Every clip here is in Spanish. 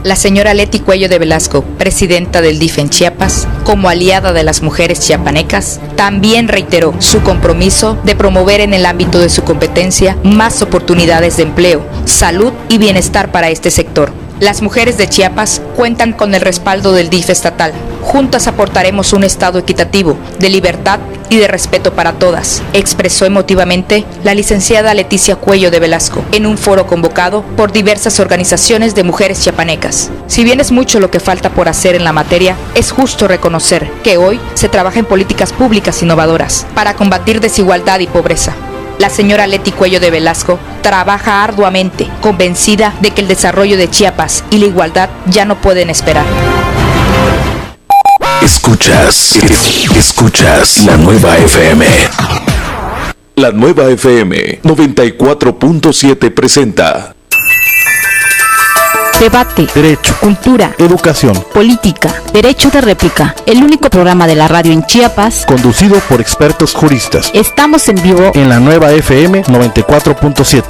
La señora Leti Cuello de Velasco, presidenta del DIF en Chiapas, como aliada de las mujeres chiapanecas, también reiteró su compromiso de promover en el ámbito de su competencia más oportunidades de empleo, salud y bienestar para este sector. Las mujeres de Chiapas cuentan con el respaldo del DIF estatal. Juntas aportaremos un Estado equitativo, de libertad y de respeto para todas, expresó emotivamente la licenciada Leticia Cuello de Velasco en un foro convocado por diversas organizaciones de mujeres chiapanecas. Si bien es mucho lo que falta por hacer en la materia, es justo reconocer que hoy se trabaja en políticas públicas innovadoras para combatir desigualdad y pobreza. La señora Leti Cuello de Velasco trabaja arduamente, convencida de que el desarrollo de Chiapas y la igualdad ya no pueden esperar. Escuchas la nueva FM. La nueva FM 94.7 presenta debate, derecho, cultura, educación, política, derecho de réplica, el único programa de la radio en Chiapas, conducido por expertos juristas. Estamos en vivo en la nueva FM 94.7.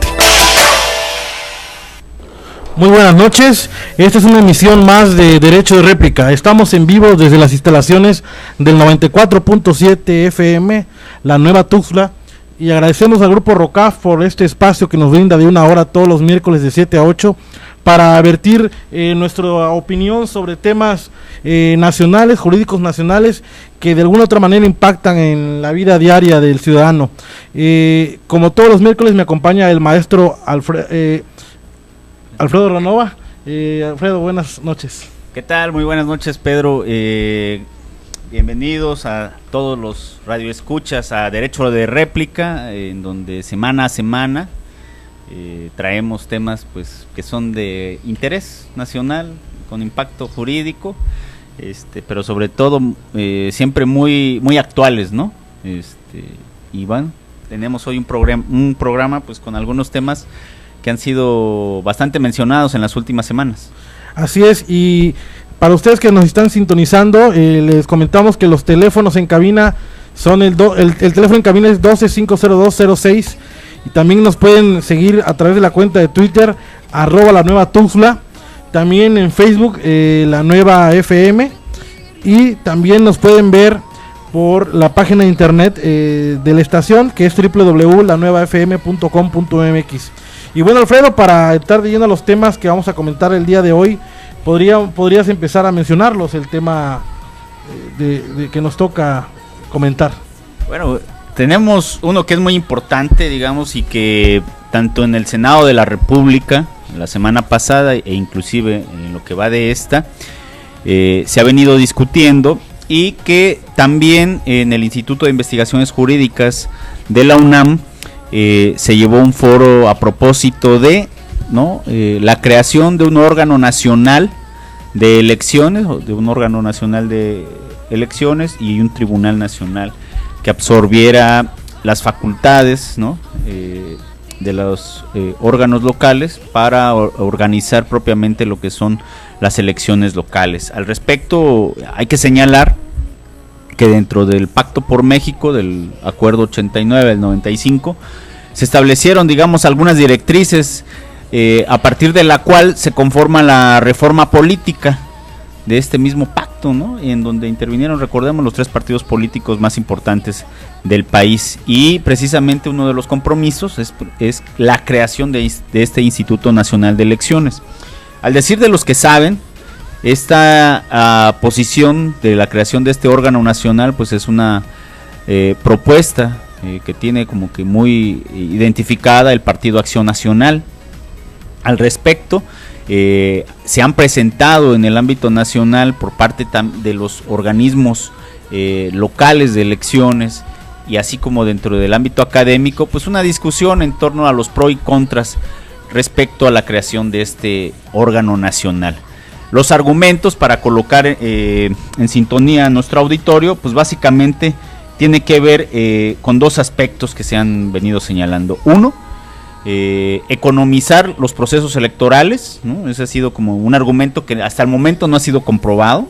Muy buenas noches, esta es una emisión más de Derecho de Réplica. Estamos en vivo desde las instalaciones del 94.7 FM, la Nueva Tuxtla, y agradecemos al Grupo ROCAF por este espacio que nos brinda de 1 hora todos los miércoles de 7 a 8 para vertir nuestra opinión sobre temas nacionales, jurídicos nacionales, que de alguna u otra manera impactan en la vida diaria del ciudadano. Como todos los miércoles me acompaña el maestro Alfredo Ranova. Alfredo, buenas noches. ¿Qué tal? Muy buenas noches, Pedro. Bienvenidos a todos los radioescuchas a Derecho de Réplica, en donde semana a semana traemos temas pues que son de interés nacional, con impacto jurídico, pero sobre todo siempre muy actuales, ¿no? Y bueno, tenemos hoy un programa pues con algunos temas que han sido bastante mencionados en las últimas semanas. Así es, y para ustedes que nos están sintonizando, les comentamos que los teléfonos en cabina son el teléfono en cabina es 12-502-06, y también nos pueden seguir a través de la cuenta de Twitter, @la nueva Tuxtla, también en Facebook, la nueva FM, y también nos pueden ver por la página de internet de la estación, que es www.lanuevafm.com.mx. Y bueno, Alfredo, para estar lleno a los temas que vamos a comentar el día de hoy, podrías empezar a mencionarlos, el tema de que nos toca comentar. Bueno, tenemos uno que es muy importante, digamos, y que tanto en el Senado de la República, la semana pasada, e inclusive en lo que va de esta, se ha venido discutiendo, y que también en el Instituto de Investigaciones Jurídicas de la UNAM se llevó un foro a propósito de la creación de un órgano nacional de elecciones, de un órgano nacional de elecciones y un tribunal nacional que absorbiera las facultades, de los órganos locales para organizar propiamente lo que son las elecciones locales. Al respecto, hay que señalar que dentro del Pacto por México, del Acuerdo 89 del 95, se establecieron, digamos, algunas directrices a partir de la cual se conforma la reforma política de este mismo pacto, en donde intervinieron, recordemos, los 3 partidos políticos más importantes del país, y precisamente uno de los compromisos es la creación de este Instituto Nacional de Elecciones. Al decir de los que saben, esta posición de la creación de este órgano nacional pues es una propuesta que tiene como que muy identificada el Partido Acción Nacional. Al respecto, se han presentado en el ámbito nacional por parte de los organismos locales de elecciones, y así como dentro del ámbito académico, pues una discusión en torno a los pros y contras respecto a la creación de este órgano nacional. Los argumentos, para colocar en sintonía a nuestro auditorio, pues básicamente tiene que ver con 2 aspectos que se han venido señalando. Uno, economizar los procesos electorales, Ese ha sido como un argumento que hasta el momento no ha sido comprobado.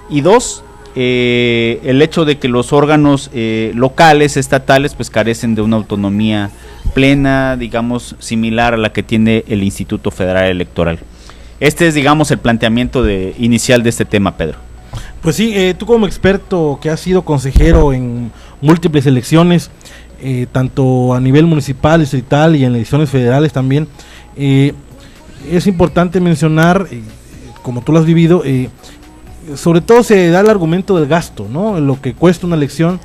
Y 2, el hecho de que los órganos locales, estatales, pues carecen de una autonomía plena, digamos, similar a la que tiene el Instituto Federal Electoral. Este es, digamos, el planteamiento inicial de este tema, Pedro. Pues sí, tú como experto que has sido consejero en múltiples elecciones, tanto a nivel municipal, distrital y en elecciones federales también, es importante mencionar, como tú lo has vivido, sobre todo se da el argumento del gasto, ¿no? Lo que cuesta una elección,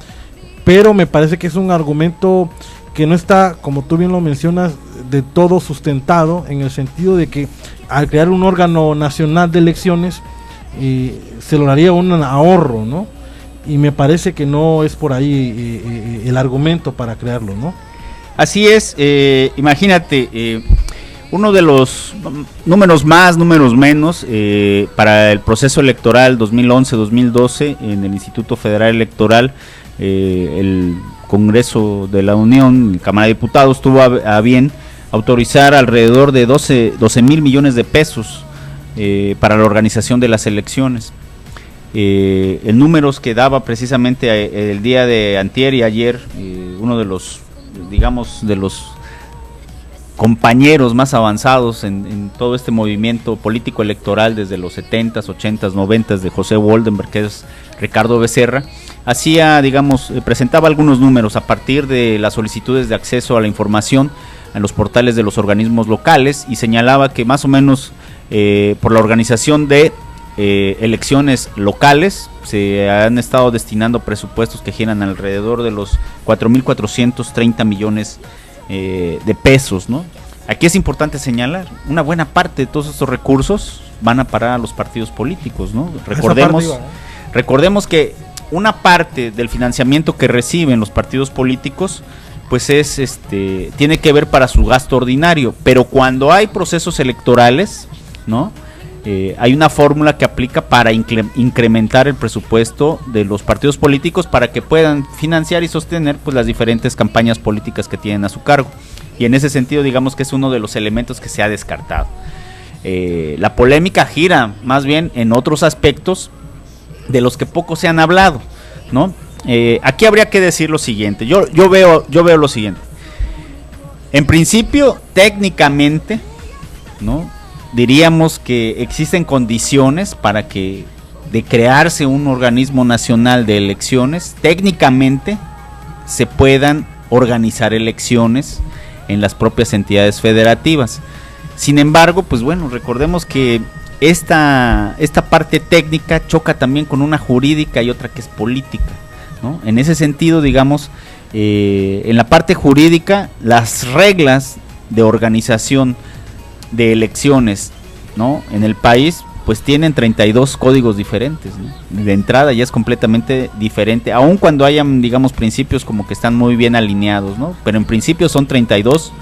pero me parece que es un argumento que no está, como tú bien lo mencionas, de todo sustentado, en el sentido de que al crear un órgano nacional de elecciones se lograría un ahorro, ¿no? Y me parece que no es por ahí el argumento para crearlo, ¿no? Así es, imagínate, uno de los números más, números menos, para el proceso electoral 2011-2012 en el Instituto Federal Electoral, el Congreso de la Unión, la Cámara de Diputados, tuvo a bien autorizar alrededor de 12 mil millones de pesos para la organización de las elecciones. El número que daba precisamente el día de antier y ayer, uno de los, digamos, de los compañeros más avanzados en todo este movimiento político electoral desde los 70s, 80s, 90s de José Woldenberg, que es Ricardo Becerra, hacía, digamos, presentaba algunos números a partir de las solicitudes de acceso a la información en los portales de los organismos locales, y señalaba que más o menos por la organización de elecciones locales se han estado destinando presupuestos que giran alrededor de los 4.430 millones de pesos, ¿no? Aquí es importante señalar, una buena parte de todos estos recursos van a parar a los partidos políticos, ¿no? Recordemos que una parte del financiamiento que reciben los partidos políticos pues es tiene que ver para su gasto ordinario, pero cuando hay procesos electorales, ¿no? Hay una fórmula que aplica para incrementar el presupuesto de los partidos políticos para que puedan financiar y sostener pues las diferentes campañas políticas que tienen a su cargo, y en ese sentido digamos que es uno de los elementos que se ha descartado. La polémica gira más bien en otros aspectos de los que poco se han hablado, ¿no? Aquí habría que decir lo siguiente, yo veo lo siguiente. En principio, técnicamente, ¿no?, diríamos que existen condiciones para que, de crearse un organismo nacional de elecciones, técnicamente se puedan organizar elecciones en las propias entidades federativas. Sin embargo, pues bueno, recordemos que esta parte técnica choca también con una jurídica y otra que es política, ¿no? En ese sentido, digamos, en la parte jurídica, las reglas de organización de elecciones, ¿no?, en el país pues tienen 32 códigos diferentes, ¿no? De entrada ya es completamente diferente, aun cuando hayan, digamos, principios como que están muy bien alineados, ¿no? Pero en principio son 32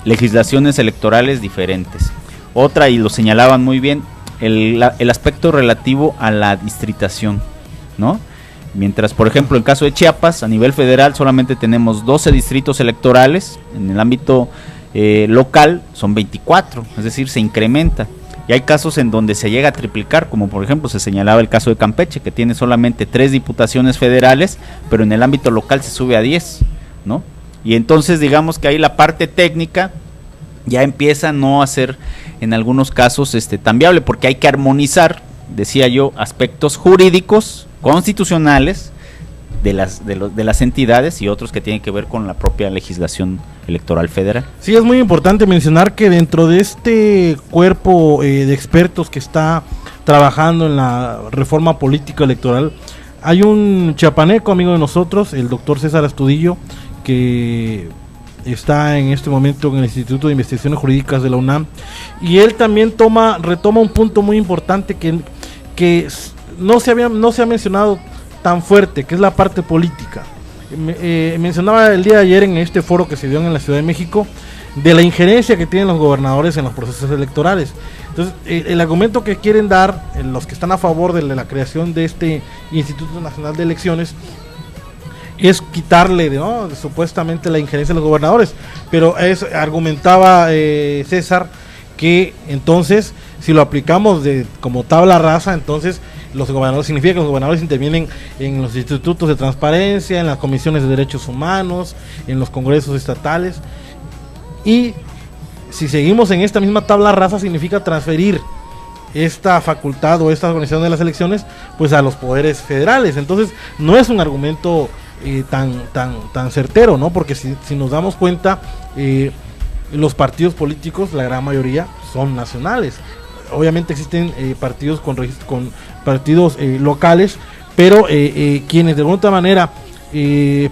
legislaciones electorales diferentes. Otra, y lo señalaban muy bien, el aspecto relativo a la distritación, ¿no? Mientras, por ejemplo, en el caso de Chiapas, a nivel federal solamente tenemos 12 distritos electorales, en el ámbito local son 24, es decir, se incrementa. Y hay casos en donde se llega a triplicar, como por ejemplo se señalaba el caso de Campeche, que tiene solamente 3 diputaciones federales, pero en el ámbito local se sube a 10, ¿no? Y entonces digamos que ahí la parte técnica ya empieza a no a ser en algunos casos tan viable, porque hay que armonizar, decía yo, aspectos jurídicos, constitucionales de las entidades y otros que tienen que ver con la propia legislación electoral federal. Sí, es muy importante mencionar que dentro de este cuerpo de expertos que está trabajando en la reforma política electoral, hay un chiapaneco amigo de nosotros, el doctor César Astudillo, que está en este momento en el Instituto de Investigaciones Jurídicas de la UNAM, y él también retoma un punto muy importante que no se ha mencionado tan fuerte, que es la parte política. Mencionaba el día de ayer en este foro que se dio en la Ciudad de México de la injerencia que tienen los gobernadores en los procesos electorales. Entonces, el argumento que quieren dar los que están a favor de la creación de este Instituto Nacional de Elecciones es quitarle, ¿no?, supuestamente la injerencia de los gobernadores, pero argumentaba César que entonces si lo aplicamos como tabla rasa, entonces Los gobernadores, significa que los gobernadores intervienen en los institutos de transparencia, en las comisiones de derechos humanos, en los congresos estatales. Y si seguimos en esta misma tabla rasa, significa transferir esta facultad o esta organización de las elecciones pues a los poderes federales. Entonces no es un argumento tan certero, ¿no? Porque si nos damos cuenta, los partidos políticos, la gran mayoría, son nacionales. Obviamente existen partidos con partidos locales, pero quienes de alguna otra manera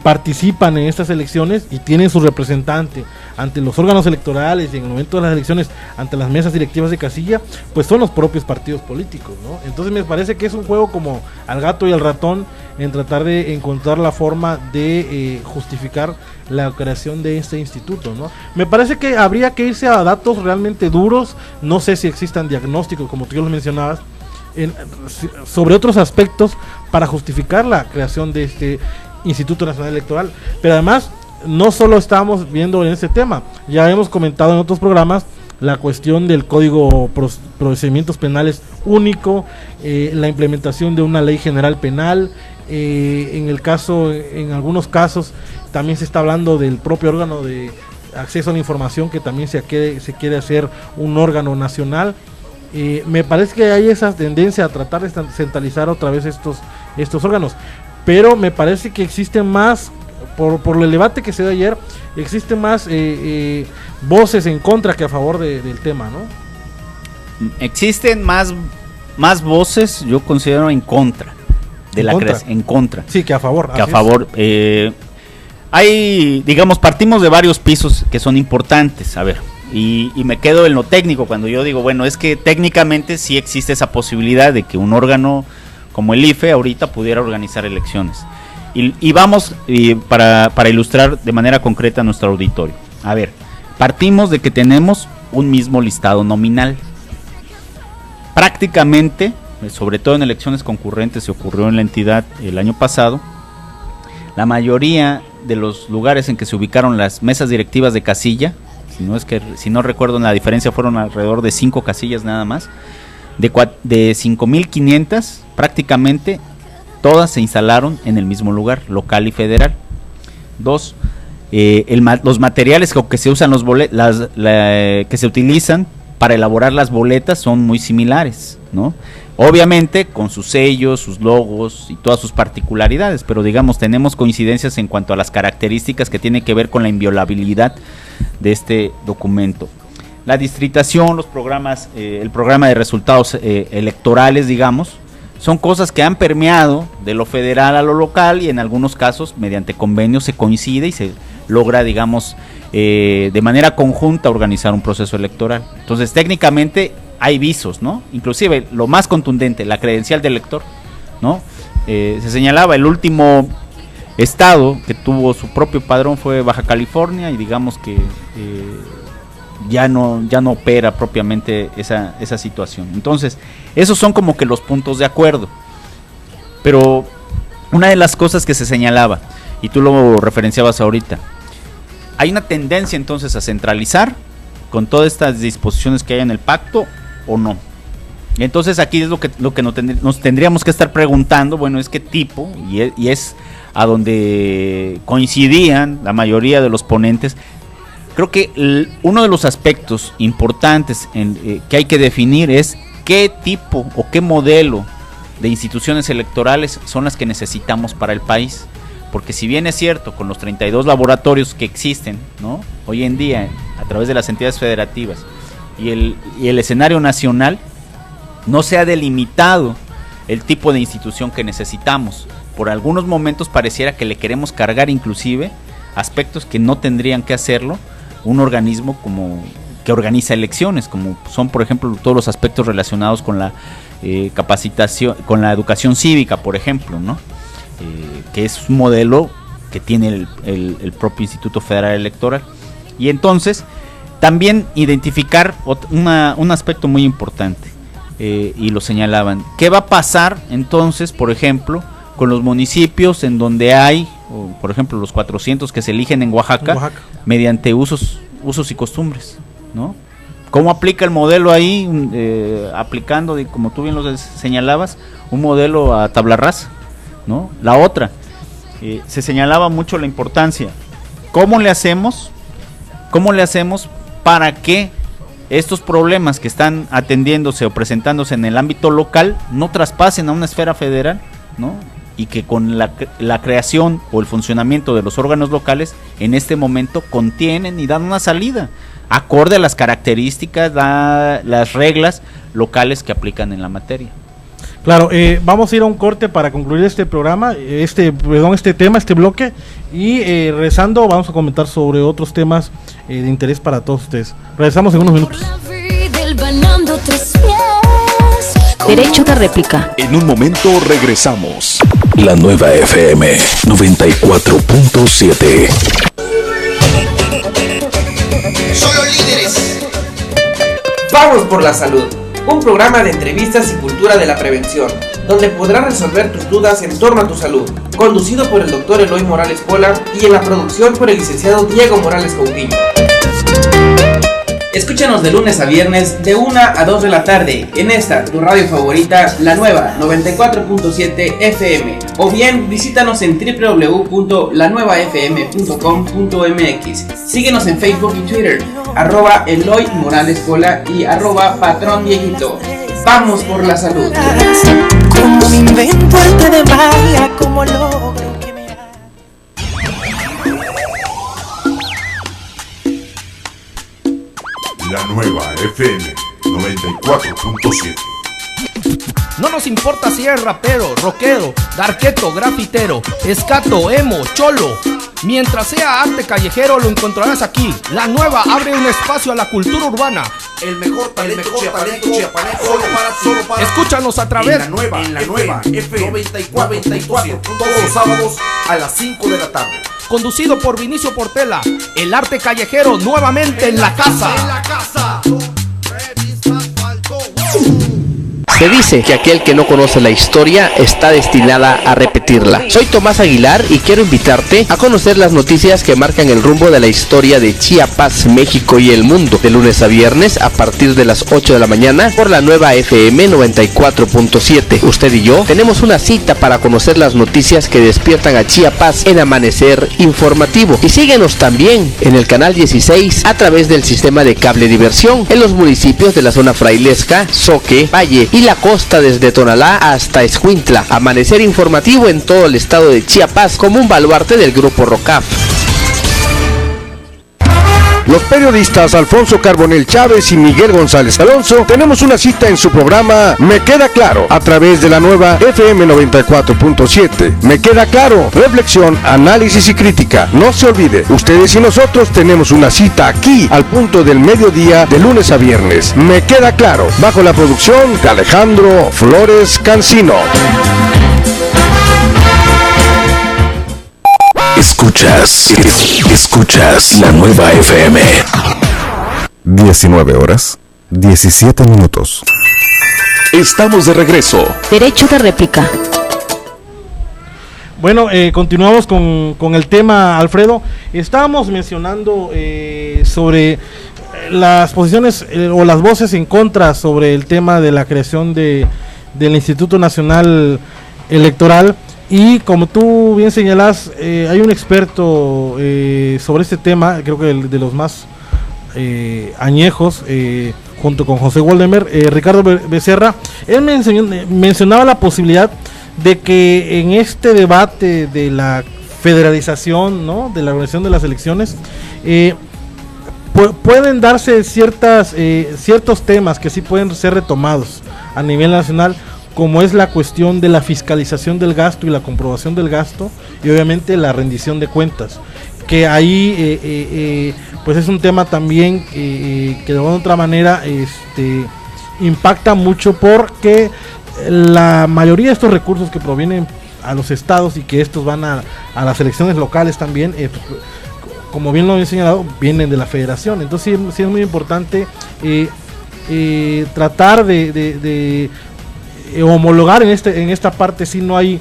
participan en estas elecciones y tienen su representante ante los órganos electorales y en el momento de las elecciones ante las mesas directivas de casilla, pues son los propios partidos políticos, ¿no? Entonces me parece que es un juego como al gato y al ratón en tratar de encontrar la forma de justificar la creación de este instituto, ¿no? Me parece que habría que irse a datos realmente duros, no sé si existan diagnósticos como tú ya lo mencionabas, sobre otros aspectos para justificar la creación de este Instituto Nacional Electoral, pero además no solo estamos viendo en este tema, ya hemos comentado en otros programas la cuestión del Código Procedimientos Penales único, la implementación de una ley general penal, en algunos casos también se está hablando del propio órgano de acceso a la información que también se quiere hacer un órgano nacional. Me parece que hay esa tendencia a tratar de centralizar otra vez estos órganos, pero me parece que existen más, por el debate que se dio ayer, existen más voces en contra que a favor del tema, ¿no? Existen más voces, yo considero, en contra de la creación, en contra. Sí, que a favor. Que a favor. Hay, digamos, partimos de varios pisos que son importantes, a ver, y me quedo en lo técnico cuando yo digo, bueno, es que técnicamente sí existe esa posibilidad de que un órgano como el IFE ahorita pudiera organizar elecciones. Y vamos para ilustrar de manera concreta a nuestro auditorio. A ver, partimos de que tenemos un mismo listado nominal. Prácticamente, sobre todo en elecciones concurrentes, se ocurrió en la entidad el año pasado, la mayoría de los lugares en que se ubicaron las mesas directivas de casilla, si no recuerdo la diferencia, fueron alrededor de 5 casillas nada más, de 5.500 prácticamente todas se instalaron en el mismo lugar, local y federal. 2, los materiales que se usan, que se utilizan para elaborar las boletas son muy similares, ¿no? Obviamente con sus sellos, sus logos y todas sus particularidades, pero digamos tenemos coincidencias en cuanto a las características que tienen que ver con la inviolabilidad de este documento. La distritación, los programas, el programa de resultados electorales, digamos, son cosas que han permeado de lo federal a lo local y en algunos casos mediante convenios se coincide y se logra, digamos, de manera conjunta organizar un proceso electoral. Entonces técnicamente hay visos, ¿no? Inclusive lo más contundente, la credencial del elector, ¿no? Se señalaba el último estado que tuvo su propio padrón fue Baja California y digamos que ya no opera propiamente esa situación. Entonces, esos son como que los puntos de acuerdo. Pero una de las cosas que se señalaba, y tú lo referenciabas ahorita, hay una tendencia entonces a centralizar con todas estas disposiciones que hay en el pacto o no. Entonces aquí es lo que nos tendríamos que estar preguntando, bueno, es qué tipo, y es a donde coincidían la mayoría de los ponentes. Creo que uno de los aspectos importantes que hay que definir es qué tipo o qué modelo de instituciones electorales son las que necesitamos para el país. Porque si bien es cierto, con los 32 laboratorios que existen, ¿no?, hoy en día a través de las entidades federativas y el escenario nacional, no se ha delimitado el tipo de institución que necesitamos. Por algunos momentos pareciera que le queremos cargar inclusive aspectos que no tendrían que hacerlo un organismo como que organiza elecciones, como son por ejemplo todos los aspectos relacionados con la capacitación, con la educación cívica, por ejemplo, ¿no? Que es un modelo que tiene el propio Instituto Federal Electoral. Y entonces también identificar un aspecto muy importante, y lo señalaban, ¿qué va a pasar entonces, por ejemplo, con los municipios en donde hay, por ejemplo, los 400 que se eligen en Oaxaca, mediante usos y costumbres, ¿no? ¿Cómo aplica el modelo ahí? Aplicando, como tú bien lo señalabas, un modelo a tabla rasa, ¿no? La otra, se señalaba mucho la importancia. ¿Cómo le hacemos para que estos problemas que están atendiéndose o presentándose en el ámbito local no traspasen a una esfera federal, ¿no? Y que con la creación o el funcionamiento de los órganos locales en este momento contienen y dan una salida acorde a las características, las reglas locales que aplican en la materia. Claro, vamos a ir a un corte para concluir este programa, este bloque, y regresando vamos a comentar sobre otros temas de interés para todos ustedes. Regresamos en unos minutos. Derecho de réplica. En un momento regresamos. La nueva FM 94.7. Solo líderes. Vamos por la salud. Un programa de entrevistas y cultura de la prevención, donde podrás resolver tus dudas en torno a tu salud. Conducido por el doctor Eloy Morales Pola y en la producción por el licenciado Diego Morales Coutinho. Escúchanos de lunes a viernes de 1 a 2 de la tarde en esta, tu radio favorita, la nueva 94.7 FM. O bien visítanos en www.lanuevafm.com.mx. Síguenos en Facebook y Twitter, @Eloy Morales Pola y @Patrón Dieguito. Vamos por la salud. Como me invento arte de magia, como logro que me... La nueva FM 94.7. No nos importa si eres rapero, rockero, darketo, grafitero, escato, emo, cholo. Mientras sea arte callejero lo encontrarás aquí. La nueva abre un espacio a la cultura urbana. El mejor talento chiapaneco solo para escúchanos a través en la nueva FM 94.7 todos los sábados a las 5 de la tarde. Conducido por Vinicio Portela, el arte callejero nuevamente en la casa. Se dice que aquel que no conoce la historia está destinada a repetirla. Soy Tomás Aguilar y quiero invitarte a conocer las noticias que marcan el rumbo de la historia de Chiapas, México y el mundo, de lunes a viernes a partir de las 8 de la mañana por la nueva FM 94.7. Usted y yo tenemos una cita para conocer las noticias que despiertan a Chiapas en Amanecer Informativo. Y síguenos también en el canal 16 a través del sistema de cable diversión en los municipios de la zona frailesca, Zoque, Valle y la costa desde Tonalá hasta Escuintla. Amanecer Informativo en todo el estado de Chiapas como un baluarte del grupo ROCAF. Los periodistas Alfonso Carbonell Chávez y Miguel González Alonso tenemos una cita en su programa Me Queda Claro a través de la nueva FM 94.7. Me Queda Claro, reflexión, análisis y crítica. No se olvide, ustedes y nosotros tenemos una cita aquí al punto del mediodía de lunes a viernes. Me Queda Claro, bajo la producción de Alejandro Flores Cancino. Escuchas la nueva FM. 19 horas, 17 minutos. Estamos de regreso. Derecho de réplica. Bueno, continuamos con el tema, Alfredo. Estábamos mencionando sobre las posiciones o las voces en contra sobre el tema de la creación del Instituto Nacional Electoral. Y como tú bien señalas, hay un experto sobre este tema, creo que de los más añejos, junto con José Woldenberg, Ricardo Becerra. Él mencionaba la posibilidad de que en este debate de la federalización, ¿no?, de la organización de las elecciones, pueden darse ciertos temas que sí pueden ser retomados a nivel nacional, como es la cuestión de la fiscalización del gasto y la comprobación del gasto, y obviamente la rendición de cuentas, que ahí pues es un tema también que de alguna otra manera impacta mucho, porque la mayoría de estos recursos que provienen a los estados y que estos van a las elecciones locales también, como bien lo he señalado, vienen de la federación. Entonces sí es muy importante tratar de homologar en esta parte. Si no hay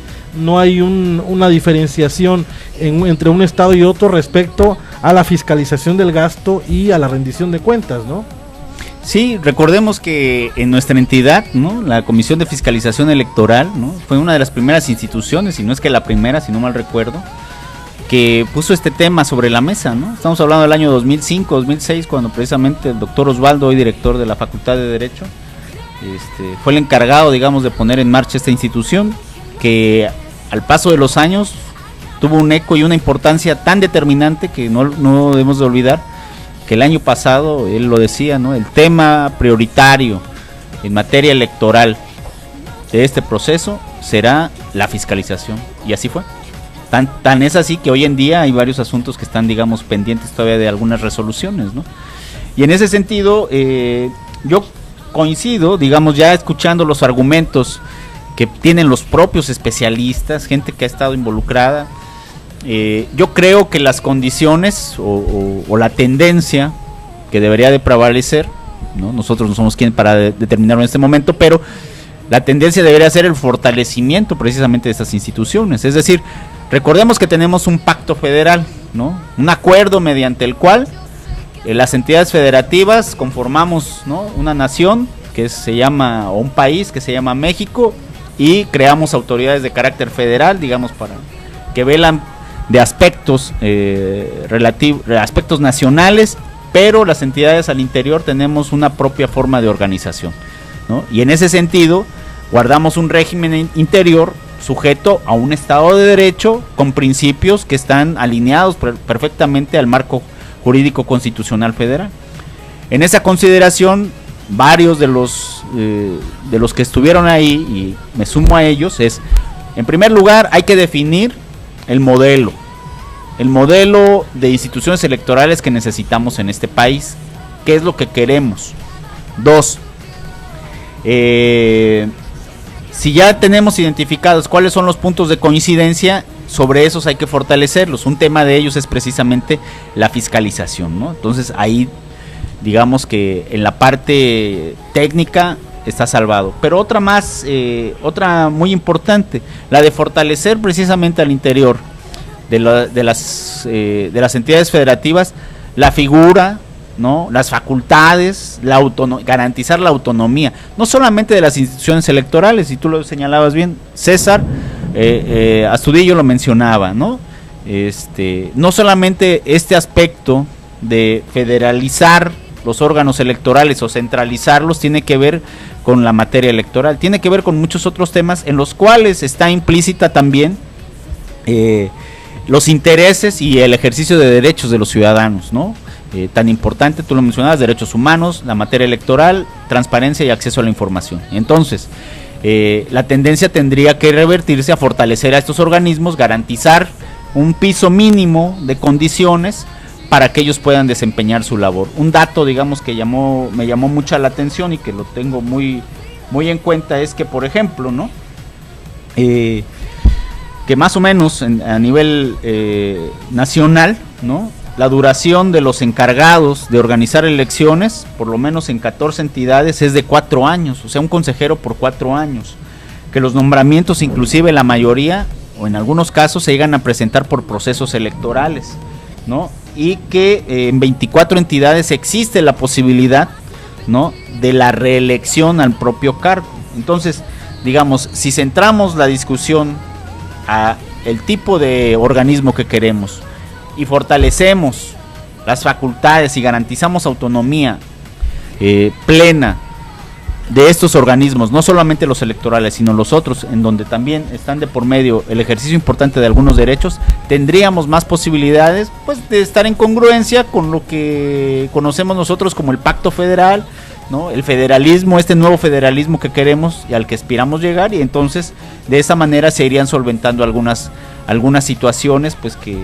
una diferenciación entre un estado y otro respecto a la fiscalización del gasto y a la rendición de cuentas, ¿no? Sí, recordemos que en nuestra entidad, ¿no?, la Comisión de Fiscalización Electoral, ¿no?, fue una de las primeras instituciones, y no es que la primera, si no mal recuerdo, que puso este tema sobre la mesa, ¿no? Estamos hablando del año 2005, 2006, cuando precisamente el doctor Osvaldo, hoy director de la Facultad de Derecho, fue el encargado, digamos, de poner en marcha esta institución, que al paso de los años tuvo un eco y una importancia tan determinante que no debemos de olvidar, que el año pasado, él lo decía, ¿no?, el tema prioritario en materia electoral de este proceso será la fiscalización, y así fue. Tan es así que hoy en día hay varios asuntos que están, digamos, pendientes todavía de algunas resoluciones, ¿no? Y en ese sentido, yo coincido, digamos, ya escuchando los argumentos que tienen los propios especialistas, gente que ha estado involucrada. Yo creo que las condiciones o la tendencia que debería de prevalecer, ¿no?, nosotros no somos quienes para determinarlo en este momento, pero la tendencia debería ser el fortalecimiento precisamente de estas instituciones. Es decir, recordemos que tenemos un pacto federal, ¿no?, un acuerdo mediante el cual las entidades federativas conformamos, ¿no?, una nación que se llama, o un país que se llama México, y creamos autoridades de carácter federal, digamos, para que velan de aspectos aspectos nacionales, pero las entidades al interior tenemos una propia forma de organización, ¿no? Y en ese sentido guardamos un régimen interior sujeto a un Estado de Derecho con principios que están alineados perfectamente al marco jurídico constitucional federal. En esa consideración, varios de los que estuvieron ahí, y me sumo a ellos, en primer lugar, hay que definir el modelo de instituciones electorales que necesitamos en este país. ¿Qué es lo que queremos? 2, si ya tenemos identificados cuáles son los puntos de coincidencia, sobre esos hay que fortalecerlos. Un tema de ellos es precisamente la fiscalización, ¿no? Entonces ahí, digamos que en la parte técnica está salvado. Pero otra muy importante, la de fortalecer precisamente al interior de las entidades federativas la figura, ¿no?, las facultades, garantizar la autonomía, no solamente de las instituciones electorales, y tú lo señalabas bien, César, Astudillo lo mencionaba, ¿no? No solamente este aspecto de federalizar los órganos electorales o centralizarlos tiene que ver con la materia electoral, tiene que ver con muchos otros temas en los cuales está implícita también los intereses y el ejercicio de derechos de los ciudadanos, ¿no? Tan importante, tú lo mencionabas, derechos humanos, la materia electoral, transparencia y acceso a la información. Entonces, la tendencia tendría que revertirse a fortalecer a estos organismos, garantizar un piso mínimo de condiciones para que ellos puedan desempeñar su labor. Un dato, digamos, que me llamó mucha la atención y que lo tengo muy en cuenta es que, por ejemplo, ¿no?, que más o menos a nivel nacional, ¿no?, la duración de los encargados de organizar elecciones, por lo menos en 14 entidades, es de 4 años, o sea, un consejero por 4 años, que los nombramientos, inclusive la mayoría, o en algunos casos, se llegan a presentar por procesos electorales, ¿no?, y que en 24 entidades existe la posibilidad, ¿no?, de la reelección al propio cargo. Entonces, digamos, si centramos la discusión a el tipo de organismo que queremos y fortalecemos las facultades y garantizamos autonomía plena de estos organismos, no solamente los electorales, sino los otros, en donde también están de por medio el ejercicio importante de algunos derechos, tendríamos más posibilidades, pues, de estar en congruencia con lo que conocemos nosotros como el Pacto Federal, ¿no?, el federalismo, este nuevo federalismo que queremos y al que aspiramos llegar, y entonces de esa manera se irían solventando algunas situaciones, pues, que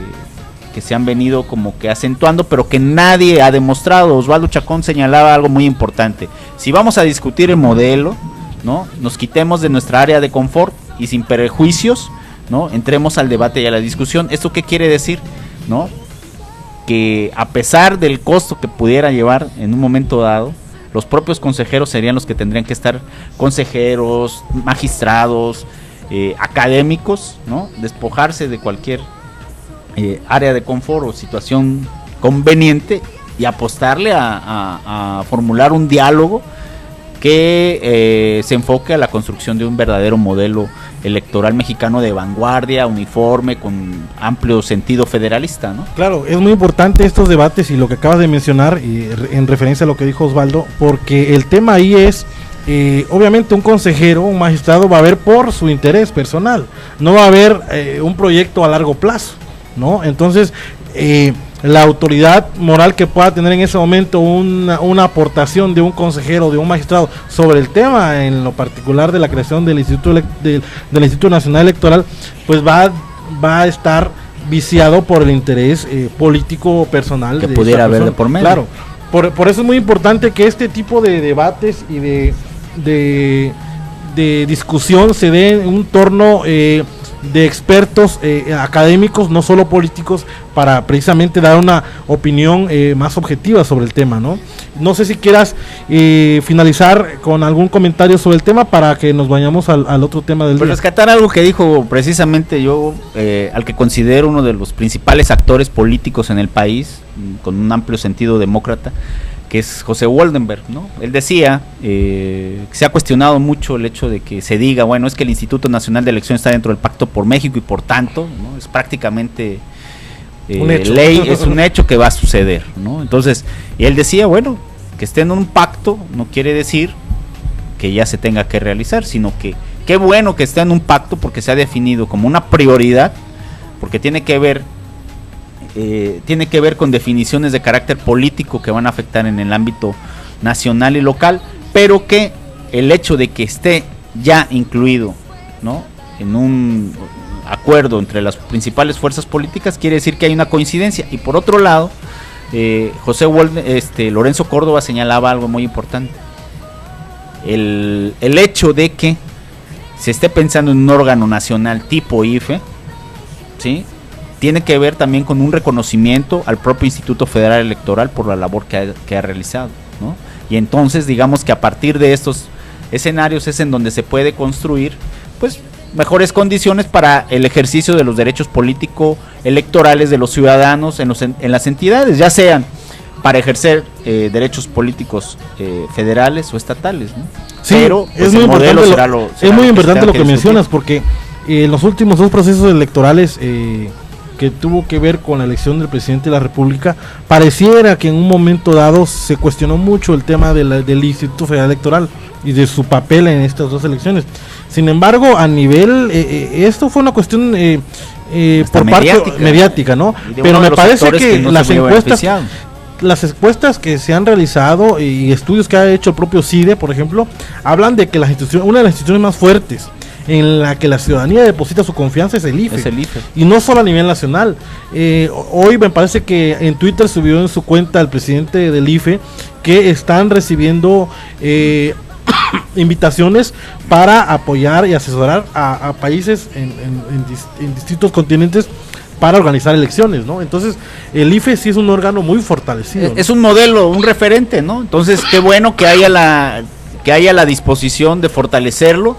se han venido como que acentuando, pero que nadie ha demostrado. Osvaldo Chacón señalaba algo muy importante: si vamos a discutir el modelo, ¿no?, nos quitemos de nuestra área de confort y sin prejuicios, ¿no?, entremos al debate y a la discusión. ¿Esto qué quiere decir? ¿No?, que a pesar del costo que pudiera llevar en un momento dado, los propios consejeros serían los que tendrían que estar, consejeros, magistrados, académicos, ¿no?, despojarse de cualquier área de confort o situación conveniente y apostarle a formular un diálogo que se enfoque a la construcción de un verdadero modelo electoral mexicano de vanguardia, uniforme, con amplio sentido federalista, ¿no? Claro, es muy importante estos debates y lo que acabas de mencionar, y en referencia a lo que dijo Osvaldo, porque el tema ahí es, obviamente un consejero, un magistrado va a ver por su interés personal, no va a haber un proyecto a largo plazo, ¿no? Entonces, la autoridad moral que pueda tener en ese momento una aportación de un consejero, de un magistrado sobre el tema, en lo particular de la creación del Instituto Nacional Electoral, pues va a estar viciado por el interés político personal que pudiera haber de por medio. Claro, por eso es muy importante que este tipo de debates y de discusión se dé en un torno de expertos académicos, no solo políticos, para precisamente dar una opinión más objetiva sobre el tema, ¿no? No sé si quieras finalizar con algún comentario sobre el tema para que nos vayamos al otro tema del día. Rescatar algo que dijo precisamente yo, al que considero uno de los principales actores políticos en el país, con un amplio sentido demócrata, que es José Woldenberg, ¿no? Él decía que se ha cuestionado mucho el hecho de que se diga, bueno, es que el Instituto Nacional de Elecciones está dentro del Pacto por México y por tanto, ¿no? Es prácticamente ley, es un hecho que va a suceder, ¿no? Entonces, y él decía, bueno, que esté en un pacto no quiere decir que ya se tenga que realizar, sino que qué bueno que esté en un pacto porque se ha definido como una prioridad, porque tiene que ver con definiciones de carácter político que van a afectar en el ámbito nacional y local, pero que el hecho de que esté ya incluido, ¿no?, en un acuerdo entre las principales fuerzas políticas quiere decir que hay una coincidencia. Y por otro lado, Lorenzo Córdoba señalaba algo muy importante: el hecho de que se esté pensando en un órgano nacional tipo IFE, ¿sí?, tiene que ver también con un reconocimiento al propio Instituto Federal Electoral por la labor que ha realizado, ¿no? Y entonces, digamos que a partir de estos escenarios es en donde se puede construir, pues, mejores condiciones para el ejercicio de los derechos político-electorales de los ciudadanos en las entidades, ya sean para ejercer derechos políticos federales o estatales, ¿no? Sí, pero pues, es muy importante lo que mencionas, porque en los últimos dos procesos electorales que tuvo que ver con la elección del presidente de la República, pareciera que en un momento dado se cuestionó mucho el tema del Instituto Federal Electoral y de su papel en estas dos elecciones. Sin embargo, a nivel, esto fue una cuestión por parte mediática, ¿no? Pero me parece que las encuestas que se han realizado y estudios que ha hecho el propio CIDE, por ejemplo, hablan de que una de las instituciones más fuertes en la que la ciudadanía deposita su confianza es el IFE. Y no solo a nivel nacional. Hoy me parece que en Twitter subió en su cuenta el presidente del IFE que están recibiendo invitaciones para apoyar y asesorar a países en distintos continentes para organizar elecciones, ¿no? Entonces, el IFE sí es un órgano muy fortalecido, ¿no? Es un modelo, un referente, ¿no? Entonces, qué bueno que haya la disposición de fortalecerlo,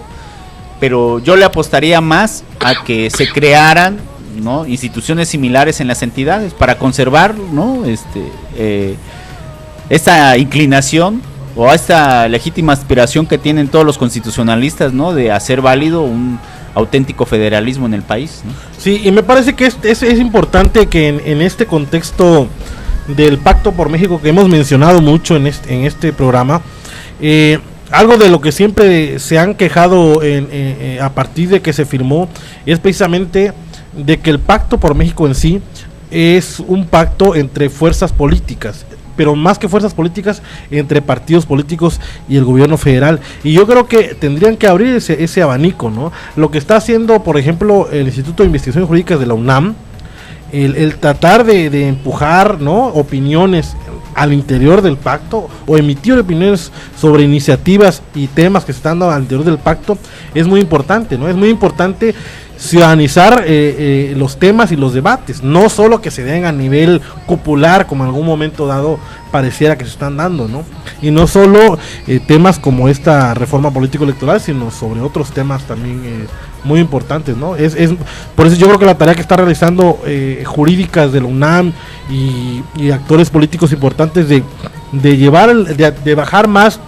pero yo le apostaría más a que se crearan, ¿no?, instituciones similares en las entidades para conservar, ¿no?, esta inclinación o esta legítima aspiración que tienen todos los constitucionalistas, ¿no?, de hacer válido un auténtico federalismo en el país, ¿no? Sí, y me parece que es importante que en este contexto del Pacto por México que hemos mencionado mucho en este programa, algo de lo que siempre se han quejado a partir de que se firmó es precisamente de que el Pacto por México en sí es un pacto entre fuerzas políticas, pero más que fuerzas políticas, entre partidos políticos y el gobierno federal. Y yo creo que tendrían que abrir ese abanico, ¿no? Lo que está haciendo, por ejemplo, el Instituto de Investigaciones Jurídicas de la UNAM, el tratar de empujar, ¿no?, opiniones al interior del pacto o emitir opiniones sobre iniciativas y temas que se están dando al interior del pacto es muy importante, ¿no? Es muy importante ciudadanizar los temas y los debates, no solo que se den a nivel popular como en algún momento dado pareciera que se están dando, ¿no? y no solo temas como esta reforma político-electoral, sino sobre otros temas también muy importantes, ¿no? Por eso yo creo que la tarea que está realizando jurídicas de la UNAM y actores políticos importantes de bajar más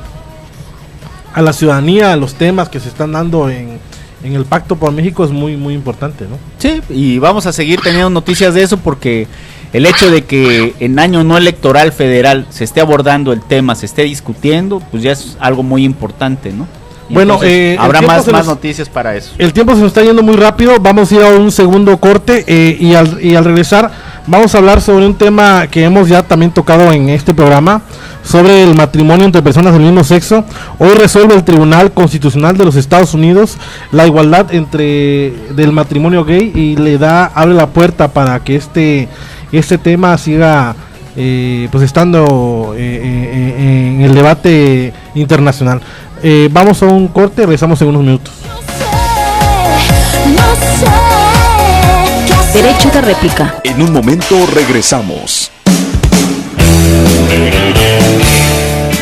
a la ciudadanía a los temas que se están dando en el Pacto por México es muy muy importante, ¿no? Sí, y vamos a seguir teniendo noticias de eso porque el hecho de que en año no electoral federal se esté abordando el tema, se esté discutiendo, pues ya es algo muy importante, ¿no? Y bueno, habrá más noticias para eso. El tiempo se nos está yendo muy rápido, vamos a ir a un segundo corte y al regresar vamos a hablar sobre un tema que hemos ya también tocado en este programa, sobre el matrimonio entre personas del mismo sexo. Hoy resuelve el Tribunal Constitucional de los Estados Unidos la igualdad del matrimonio gay y abre la puerta para que este tema siga pues estando en el debate internacional. Vamos a un corte, regresamos en unos minutos. Derecho de réplica. En un momento regresamos.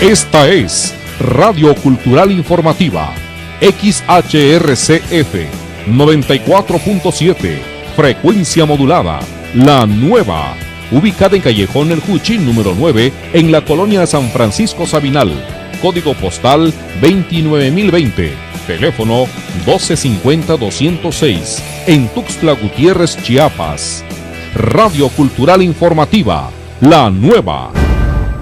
Esta es Radio Cultural Informativa, XHRCF 94.7, frecuencia modulada, la nueva, ubicada en Callejón El Juchín número 9, en la colonia San Francisco Sabinal, código postal 29020, teléfono 1250-206, en Tuxtla Gutiérrez, Chiapas. Radio Cultural Informativa, la nueva.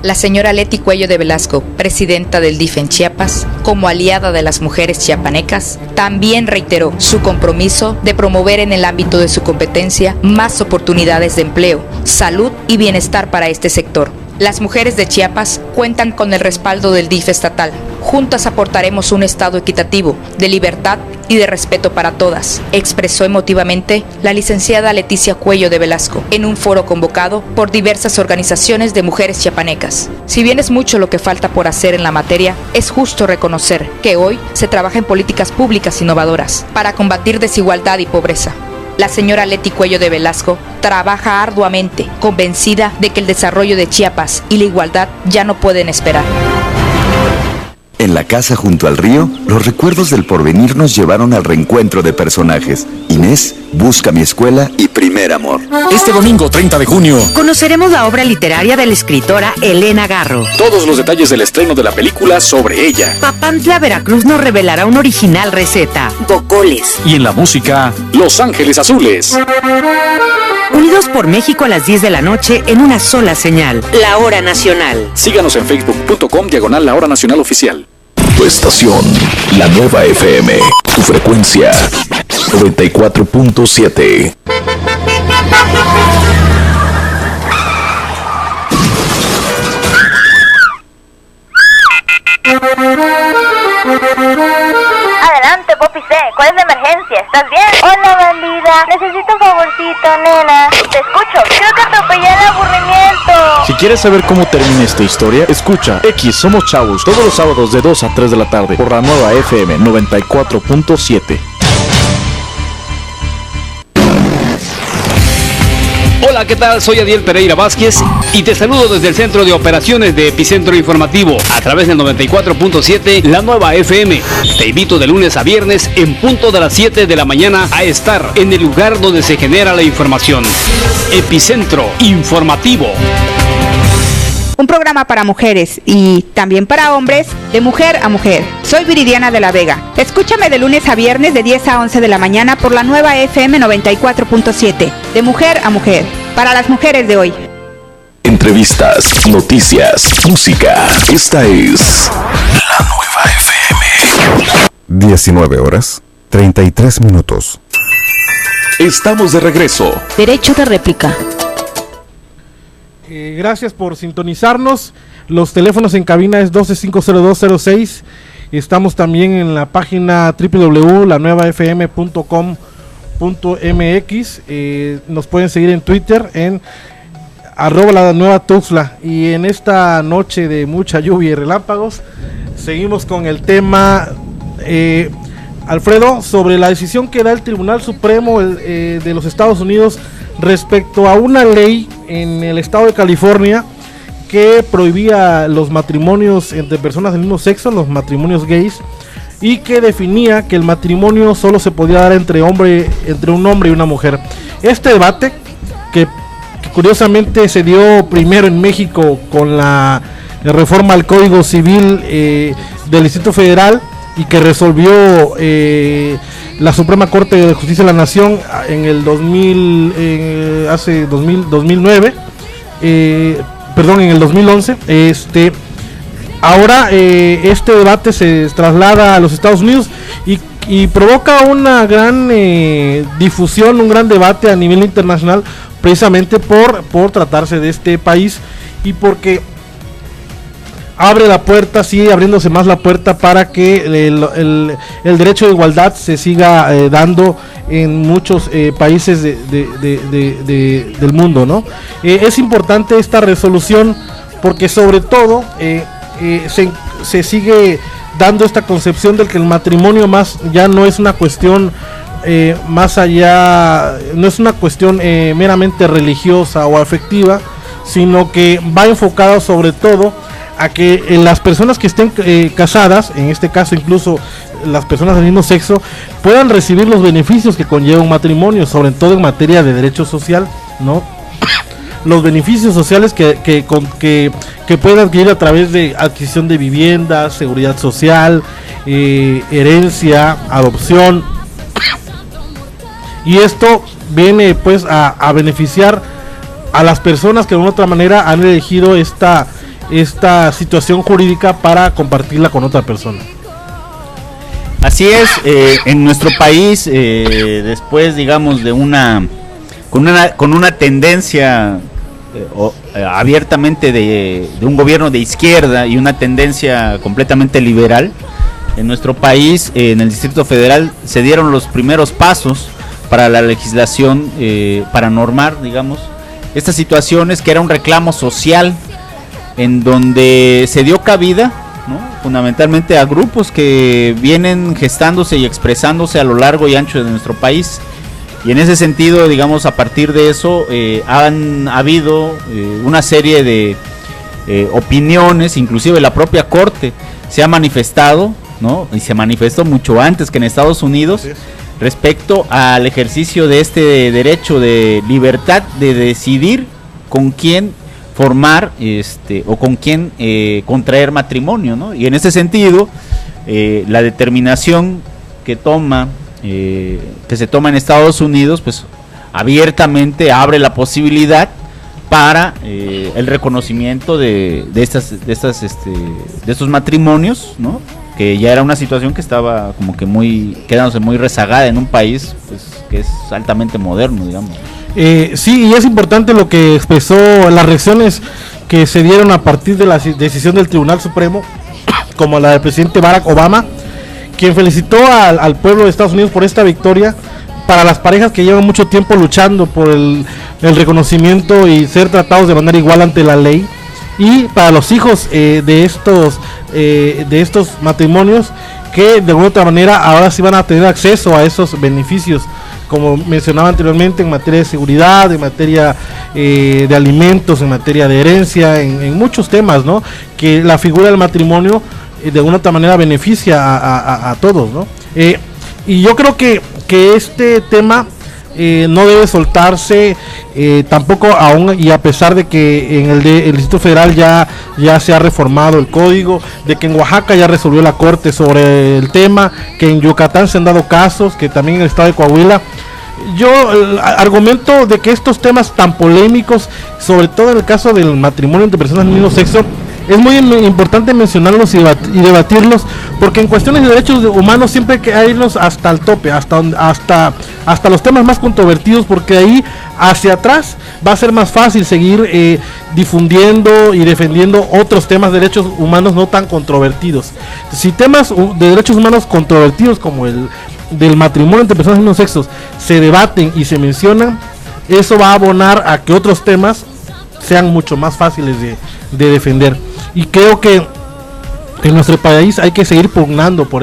La señora Leti Cuello de Velasco, presidenta del DIF en Chiapas, como aliada de las mujeres chiapanecas, también reiteró su compromiso de promover en el ámbito de su competencia más oportunidades de empleo, salud y bienestar para este sector. Las mujeres de Chiapas cuentan con el respaldo del DIF estatal. Juntas aportaremos un estado equitativo, de libertad y de respeto para todas, expresó emotivamente la licenciada Leticia Cuello de Velasco en un foro convocado por diversas organizaciones de mujeres chiapanecas. Si bien es mucho lo que falta por hacer en la materia, es justo reconocer que hoy se trabaja en políticas públicas innovadoras para combatir desigualdad y pobreza. La señora Leti Cuello de Velasco trabaja arduamente, convencida de que el desarrollo de Chiapas y la igualdad ya no pueden esperar. En la casa junto al río, los recuerdos del porvenir nos llevaron al reencuentro de personajes. Inés, Busca mi escuela y Primer amor. Este domingo 30 de junio conoceremos la obra literaria de la escritora Elena Garro. Todos los detalles del estreno de la película sobre ella. Papantla, Veracruz nos revelará una original receta. Bocoles. Y en la música, Los Ángeles Azules. Unidos por México a las 10 de la noche en una sola señal. La Hora Nacional. Síganos en facebook.com/La Hora Nacional Oficial. Tu estación, la nueva FM. Tu frecuencia, 94.7. Adelante, Poppy C. ¿Cuál es la emergencia? ¿Estás bien? Hola, bandida. Necesito un favorcito, nena. Te escucho. Creo que atropellé el aburrimiento. Si quieres saber cómo termina esta historia, escucha X Somos Chavos todos los sábados de 2 a 3 de la tarde por la nueva FM 94.7. Hola, ¿qué tal? Soy Adiel Pereira Vázquez y te saludo desde el Centro de Operaciones de Epicentro Informativo a través del 94.7, la nueva FM. Te invito de lunes a viernes en punto de las 7 de la mañana a estar en el lugar donde se genera la información. Epicentro Informativo. Un programa para mujeres y también para hombres, de mujer a mujer. Soy Viridiana de la Vega. Escúchame de lunes a viernes de 10 a 11 de la mañana por la nueva FM 94.7, de mujer a mujer, para las mujeres de hoy. Entrevistas, noticias, música. Esta es la nueva FM. 19 horas, 33 minutos. Estamos de regreso. Derecho de réplica. Gracias por sintonizarnos. Los teléfonos en cabina es 12-50206. Estamos también en la página www.lanuevafm.com.mx. Nos pueden seguir en Twitter en @lanuevatuxtla. Y en esta noche de mucha lluvia y relámpagos, seguimos con el tema, Alfredo, sobre la decisión que da el Tribunal Supremo de los Estados Unidos respecto a una ley en el estado de California que prohibía los matrimonios entre personas del mismo sexo, los matrimonios gays, y que definía que el matrimonio solo se podía dar entre un hombre y una mujer. Este debate, que curiosamente se dio primero en México con la reforma al Código Civil del Distrito Federal, y que resolvió la Suprema Corte de Justicia de la Nación en el 2009, en el 2011. Ahora este debate se traslada a los Estados Unidos y provoca una gran difusión, un gran debate a nivel internacional, precisamente por tratarse de este país y porque abre la puerta, sigue abriéndose más la puerta para que el derecho de igualdad se siga dando en muchos países del mundo, ¿no? Es importante esta resolución porque sobre todo se sigue dando esta concepción de que el matrimonio ya no es una cuestión más allá, no es una cuestión meramente religiosa o afectiva, sino que va enfocado sobre todo a que las personas que estén casadas, en este caso incluso las personas del mismo sexo, puedan recibir los beneficios que conlleva un matrimonio, sobre todo en materia de derecho social, ¿no? Los beneficios sociales que pueden adquirir a través de adquisición de vivienda, seguridad social, herencia, adopción, y esto viene pues a beneficiar a las personas que de una otra manera han elegido esta situación jurídica para compartirla con otra persona. Así es, en nuestro país, después, digamos, de con una tendencia abiertamente de un gobierno de izquierda y una tendencia completamente liberal, en nuestro país, en el Distrito Federal, se dieron los primeros pasos para la legislación, para normar, digamos, estas situaciones, que era un reclamo social, en donde se dio cabida, ¿no?, fundamentalmente a grupos que vienen gestándose y expresándose a lo largo y ancho de nuestro país. Y en ese sentido, digamos, a partir de eso han habido una serie de opiniones, inclusive la propia Corte se ha manifestado, ¿no?, y se manifestó mucho antes que en Estados Unidos, respecto al ejercicio de este derecho de libertad de decidir con quién formar o con quién contraer matrimonio, ¿no? Y en ese sentido, la determinación que se toma en Estados Unidos, pues abiertamente abre la posibilidad para el reconocimiento de estos matrimonios, ¿no?, que ya era una situación que estaba como que quedándose muy rezagada en un país pues que es altamente moderno, digamos. Sí, y es importante lo que expresó, las reacciones que se dieron a partir de la decisión del Tribunal Supremo, como la del presidente Barack Obama, quien felicitó al pueblo de Estados Unidos por esta victoria para las parejas que llevan mucho tiempo luchando por el reconocimiento y ser tratados de manera igual ante la ley, y para los hijos de estos matrimonios que de alguna otra manera ahora sí van a tener acceso a esos beneficios, como mencionaba anteriormente, en materia de seguridad, en materia de alimentos, en materia de herencia, en muchos temas, ¿no?, que la figura del matrimonio de alguna otra manera beneficia a todos, ¿no? Y yo creo que este tema no debe soltarse tampoco aún, y a pesar de que en el Distrito Federal ya se ha reformado el código, de que en Oaxaca ya resolvió la Corte sobre el tema, que en Yucatán se han dado casos, que también en el estado de Coahuila. Yo argumento de que estos temas tan polémicos, sobre todo en el caso del matrimonio entre personas del mismo sexo, es muy importante mencionarlos y debatirlos, porque en cuestiones de derechos humanos siempre hay que irnos hasta el tope, hasta los temas más controvertidos, porque ahí hacia atrás va a ser más fácil seguir difundiendo y defendiendo otros temas de derechos humanos no tan controvertidos. Si temas de derechos humanos controvertidos como el del matrimonio entre personas del mismo sexo se debaten y se mencionan, eso va a abonar a que otros temas sean mucho más fáciles de defender. Y creo que en nuestro país hay que seguir pugnando por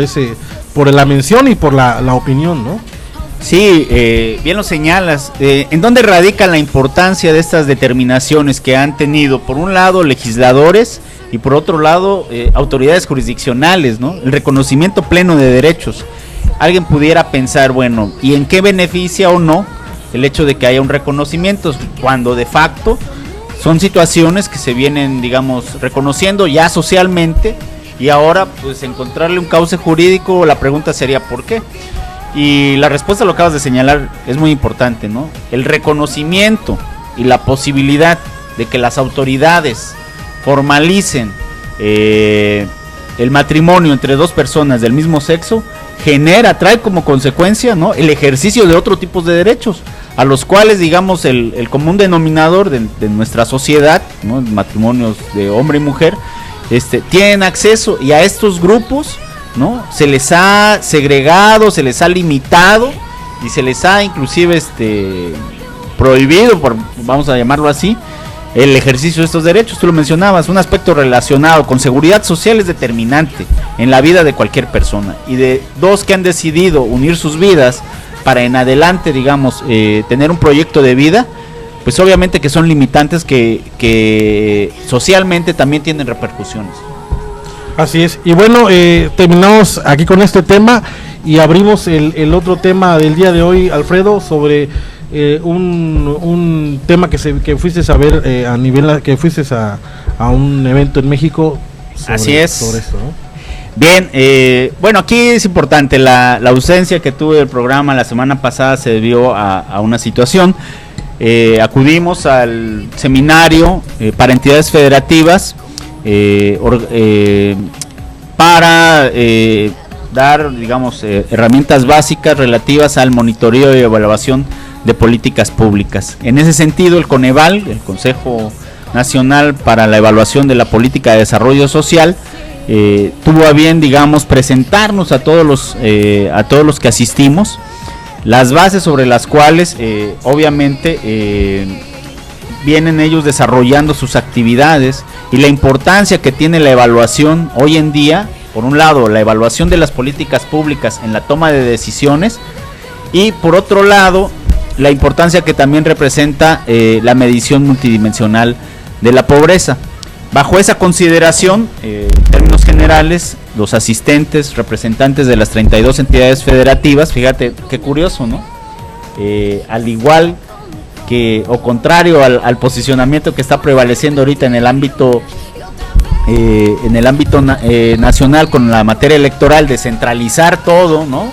la mención y por la opinión, ¿no? Sí, bien lo señalas. ¿En dónde radica la importancia de estas determinaciones que han tenido, por un lado, legisladores y por otro lado, autoridades jurisdiccionales, ¿no? El reconocimiento pleno de derechos. Alguien pudiera pensar, bueno, ¿y en qué beneficia o no el hecho de que haya un reconocimiento? Cuando de facto son situaciones que se vienen, digamos, reconociendo ya socialmente, y ahora pues encontrarle un cauce jurídico, la pregunta sería ¿por qué? Y la respuesta, lo acabas de señalar, es muy importante, ¿no? El reconocimiento y la posibilidad de que las autoridades formalicen el matrimonio entre dos personas del mismo sexo trae como consecuencia, ¿no?, el ejercicio de otro tipo de derechos, a los cuales, digamos, el común denominador de nuestra sociedad, ¿no?, matrimonios de hombre y mujer, tienen acceso, y a estos grupos, ¿no?, se les ha segregado, se les ha limitado y se les ha inclusive prohibido, vamos a llamarlo así, el ejercicio de estos derechos. Tú lo mencionabas, un aspecto relacionado con seguridad social es determinante en la vida de cualquier persona, y de dos que han decidido unir sus vidas para en adelante, digamos, tener un proyecto de vida, pues obviamente que son limitantes que socialmente también tienen repercusiones. Así es, y bueno, terminamos aquí con este tema y abrimos el otro tema del día de hoy, Alfredo, sobre un tema que fuiste a ver que fuiste a un evento en México así es. Sobre esto, ¿no? Bien, bueno, aquí es importante, la ausencia que tuve del programa la semana pasada se debió a una situación. Acudimos al seminario para entidades federativas para dar, digamos, herramientas básicas relativas al monitoreo y evaluación de políticas públicas. En ese sentido, el Coneval, el Consejo Nacional para la Evaluación de la Política de Desarrollo Social, tuvo a bien, digamos, presentarnos a todos los que asistimos las bases sobre las cuales obviamente vienen ellos desarrollando sus actividades, y la importancia que tiene la evaluación hoy en día. Por un lado, la evaluación de las políticas públicas en la toma de decisiones, y por otro lado, la importancia que también representa la medición multidimensional de la pobreza. Bajo esa consideración, en términos generales, los asistentes, representantes de las 32 entidades federativas, fíjate qué curioso, ¿no? Al igual que, o contrario al posicionamiento que está prevaleciendo ahorita en el ámbito nacional con la materia electoral, de centralizar todo, ¿no?,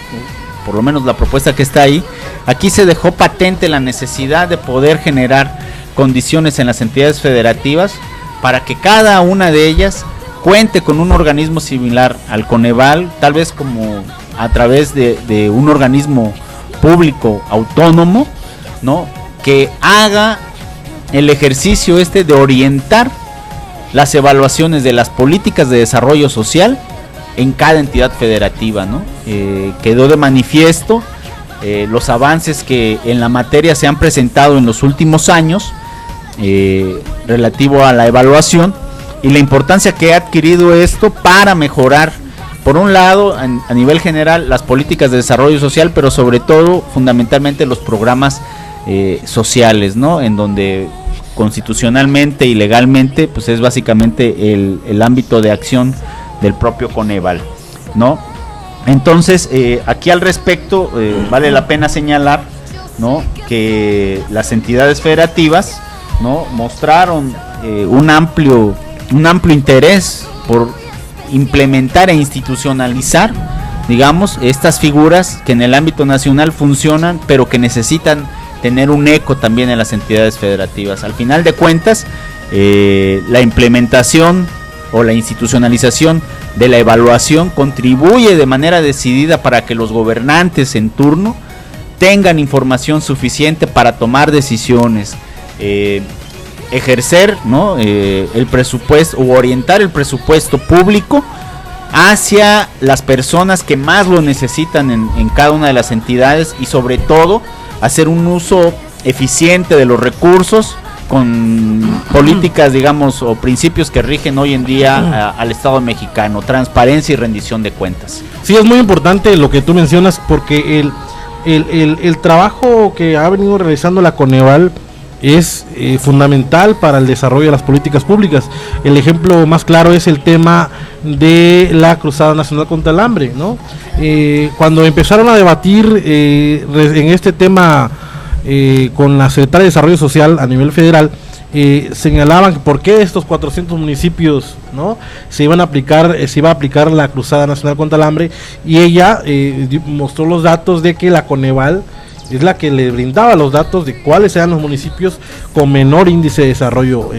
por lo menos la propuesta que está ahí, aquí se dejó patente la necesidad de poder generar condiciones en las entidades federativas para que cada una de ellas cuente con un organismo similar al Coneval, tal vez como a través de un organismo público autónomo, ¿no?, que haga el ejercicio de orientar las evaluaciones de las políticas de desarrollo social en cada entidad federativa, ¿no? Quedó de manifiesto los avances que en la materia se han presentado en los últimos años relativo a la evaluación, y la importancia que ha adquirido esto para mejorar, por un lado, a nivel general, las políticas de desarrollo social, pero sobre todo, fundamentalmente, los programas sociales, ¿no?, en donde constitucionalmente y legalmente pues es básicamente el ámbito de acción del propio Coneval, ¿no? Entonces, aquí al respecto vale la pena señalar, ¿no?, que las entidades federativas, ¿no?, mostraron un amplio interés por implementar e institucionalizar, digamos, estas figuras que en el ámbito nacional funcionan, pero que necesitan tener un eco también en las entidades federativas. Al final de cuentas, la implementación o la institucionalización de la evaluación contribuye de manera decidida para que los gobernantes en turno tengan información suficiente para tomar decisiones, ejercer, ¿no?, el presupuesto, o orientar el presupuesto público hacia las personas que más lo necesitan en cada una de las entidades, y sobre todo hacer un uso eficiente de los recursos con políticas, digamos, o principios que rigen hoy en día al Estado mexicano: transparencia y rendición de cuentas. Sí, es muy importante lo que tú mencionas, porque el trabajo que ha venido realizando la Coneval es fundamental para el desarrollo de las políticas públicas. El ejemplo más claro es el tema de la Cruzada Nacional contra el Hambre, ¿no? Cuando empezaron a debatir en este tema con la Secretaría de Desarrollo Social a nivel federal, señalaban por qué estos 400 municipios, ¿no?, se iba a aplicar la Cruzada Nacional contra el Hambre, y ella mostró los datos de que la Coneval es la que le brindaba los datos de cuáles eran los municipios con menor índice de desarrollo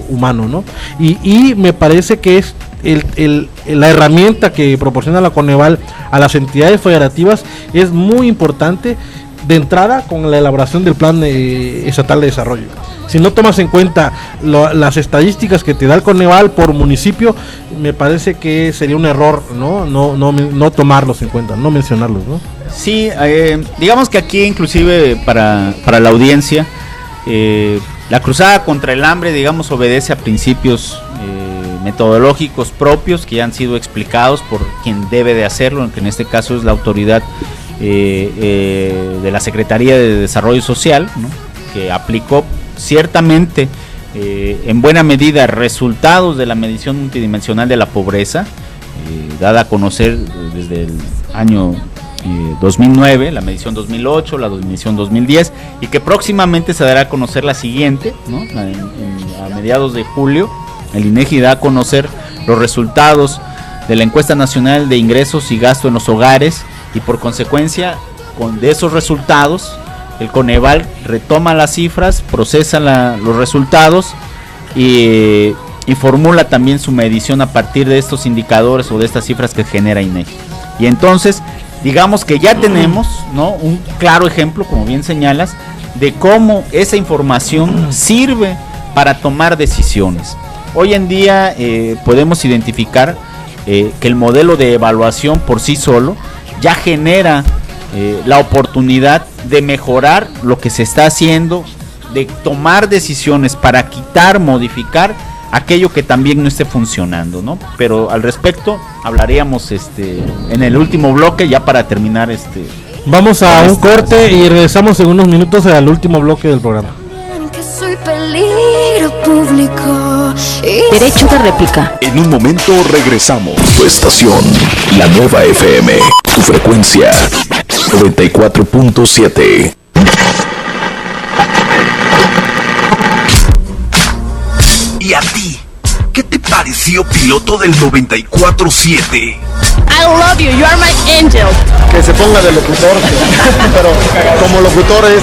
humano, ¿no? Y me parece que es la herramienta que proporciona la Coneval a las entidades federativas es muy importante de entrada con la elaboración del plan estatal de desarrollo. Si no tomas en cuenta las estadísticas que te da el Coneval por municipio, me parece que sería un error no tomarlos en cuenta, no mencionarlos, ¿no? Sí, digamos que aquí inclusive para la audiencia, la Cruzada contra el Hambre, digamos, obedece a principios metodológicos propios que ya han sido explicados por quien debe de hacerlo, que en este caso es la autoridad de la Secretaría de Desarrollo Social, ¿no?, que aplicó ciertamente en buena medida resultados de la medición multidimensional de la pobreza, dada a conocer desde el año 2009, la medición 2008, la medición 2010, y que próximamente se dará a conocer la siguiente, ¿no? A mediados de julio, el INEGI da a conocer los resultados de la encuesta nacional de ingresos y gasto en los hogares, y por consecuencia de esos resultados el Coneval retoma las cifras, procesa los resultados y formula también su medición a partir de estos indicadores o de estas cifras que genera INEGI. Y entonces, digamos que ya tenemos, ¿no?, un claro ejemplo, como bien señalas, de cómo esa información sirve para tomar decisiones. Hoy en día podemos identificar que el modelo de evaluación por sí solo ya genera la oportunidad de mejorar lo que se está haciendo, de tomar decisiones para quitar, modificar aquello que también no esté funcionando, ¿no? Pero al respecto hablaríamos en el último bloque, ya para terminar Vamos a un corte y regresamos en unos minutos al último bloque del programa. Soy peligro público. Derecho de réplica. En un momento regresamos. Tu estación, la Nueva FM. Tu frecuencia, 94.7. ¿Y a ti? ¿Qué te pareció Piloto del 94.7? I love you, you are my angel. Que se ponga de locutor, pero como locutor es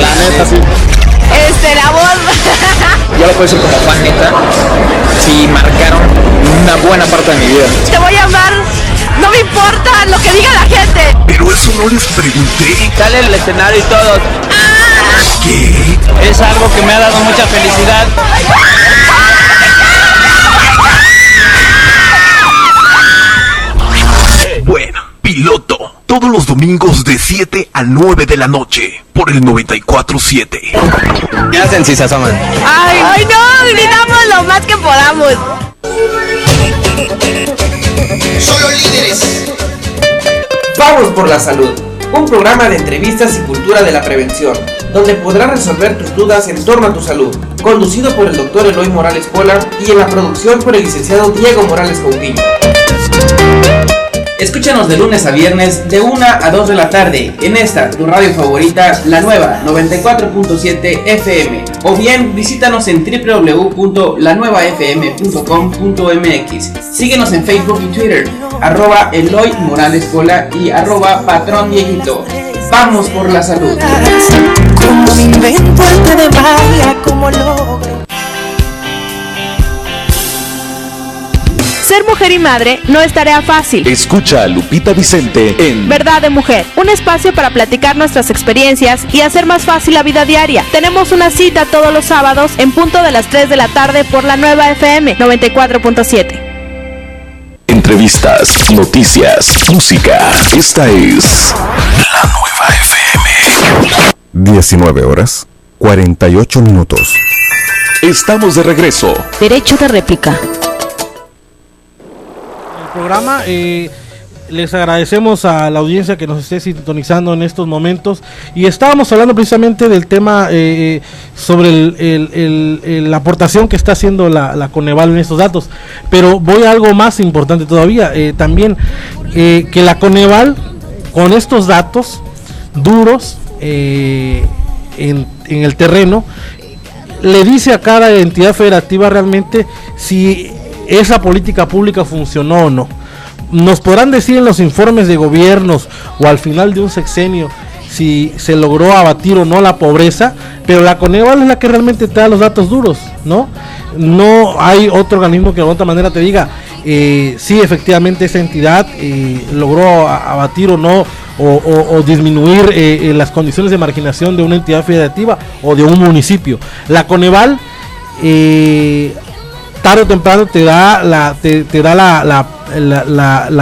la neta, sí. La voz. Yo lo puedo decir como fan, neta. Sí, marcaron una buena parte de mi vida. Te voy a amar, no me importa lo que diga la gente. Pero eso no les pregunté. Sale el escenario y todo. ¿Qué? Es algo que me ha dado mucha felicidad. Bueno, Piloto, todos los domingos de 7 a 9 de la noche, por el 94.7. ¿Qué hacen si se asoman? Ay no, gritamos lo más que podamos. Solo líderes. Vamos por la salud, un programa de entrevistas y cultura de la prevención, donde podrás resolver tus dudas en torno a tu salud, conducido por el doctor Eloy Morales Pola y en la producción por el licenciado Diego Morales Coutinho. Escúchanos de lunes a viernes de 1 a 2 de la tarde en esta, tu radio favorita, la nueva 94.7 FM. O bien visítanos en www.lanuevafm.com.mx. Síguenos en Facebook y Twitter, @Eloy Morales Pola y @Patrón Dieguito. Vamos por la salud. Como me invento arte de magia, como logro. Ser mujer y madre no es tarea fácil. Escucha a Lupita Vicente en Verdad de Mujer, un espacio para platicar nuestras experiencias y hacer más fácil la vida diaria. Tenemos una cita todos los sábados en punto de las 3 de la tarde por la Nueva FM 94.7. entrevistas, noticias, música. Esta es la Nueva FM. 19 horas, 48 minutos. Estamos de regreso. Derecho de réplica. Programa Les agradecemos a la audiencia que nos esté sintonizando en estos momentos. Y estábamos hablando precisamente del tema sobre la aportación que está haciendo la Coneval en estos datos. Pero voy a algo más importante todavía. También que la Coneval, con estos datos duros en el terreno, le dice a cada entidad federativa realmente si esa política pública funcionó o no. Nos podrán decir en los informes de gobiernos o al final de un sexenio si se logró abatir o no la pobreza, pero la Coneval es la que realmente te da los datos duros, ¿no? No hay otro organismo que de otra manera te diga si efectivamente esa entidad logró abatir o no, o disminuir las condiciones de marginación de una entidad federativa o de un municipio. La Coneval tarde o temprano te da la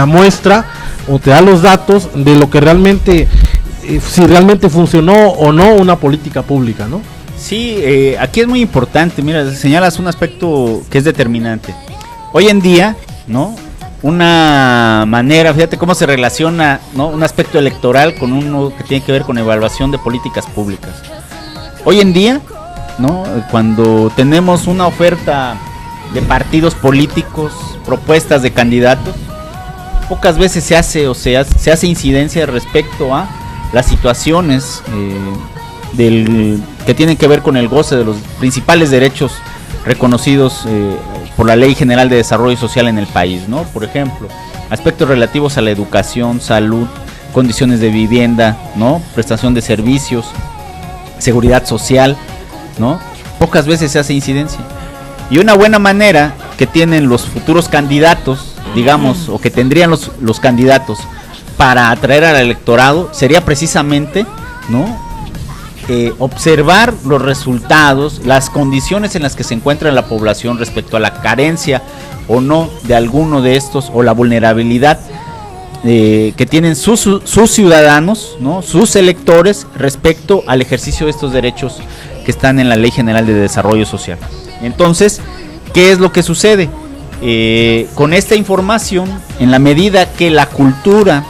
muestra o te da los datos de lo que realmente, si realmente funcionó o no una política pública, ¿no? Sí, aquí es muy importante, mira, señalas un aspecto que es determinante. Hoy en día, ¿no? Una manera, fíjate cómo se relaciona, ¿no?, un aspecto electoral con uno que tiene que ver con evaluación de políticas públicas. Hoy en día, ¿no?, cuando tenemos una oferta de partidos políticos, propuestas de candidatos, pocas veces se hace incidencia respecto a las situaciones que tienen que ver con el goce de los principales derechos reconocidos por la Ley General de Desarrollo Social en el país, ¿no? Por ejemplo, aspectos relativos a la educación, salud, condiciones de vivienda, ¿no?, prestación de servicios, seguridad social, ¿no? Pocas veces se hace incidencia. Y una buena manera que tienen los futuros candidatos, digamos, o que tendrían los candidatos para atraer al electorado, sería precisamente, ¿no?, observar los resultados, las condiciones en las que se encuentra la población respecto a la carencia o no de alguno de estos, o la vulnerabilidad que tienen sus ciudadanos, ¿no?, sus electores, respecto al ejercicio de estos derechos que están en la Ley General de Desarrollo Social. Entonces, ¿qué es lo que sucede? Con esta información, en la medida que la cultura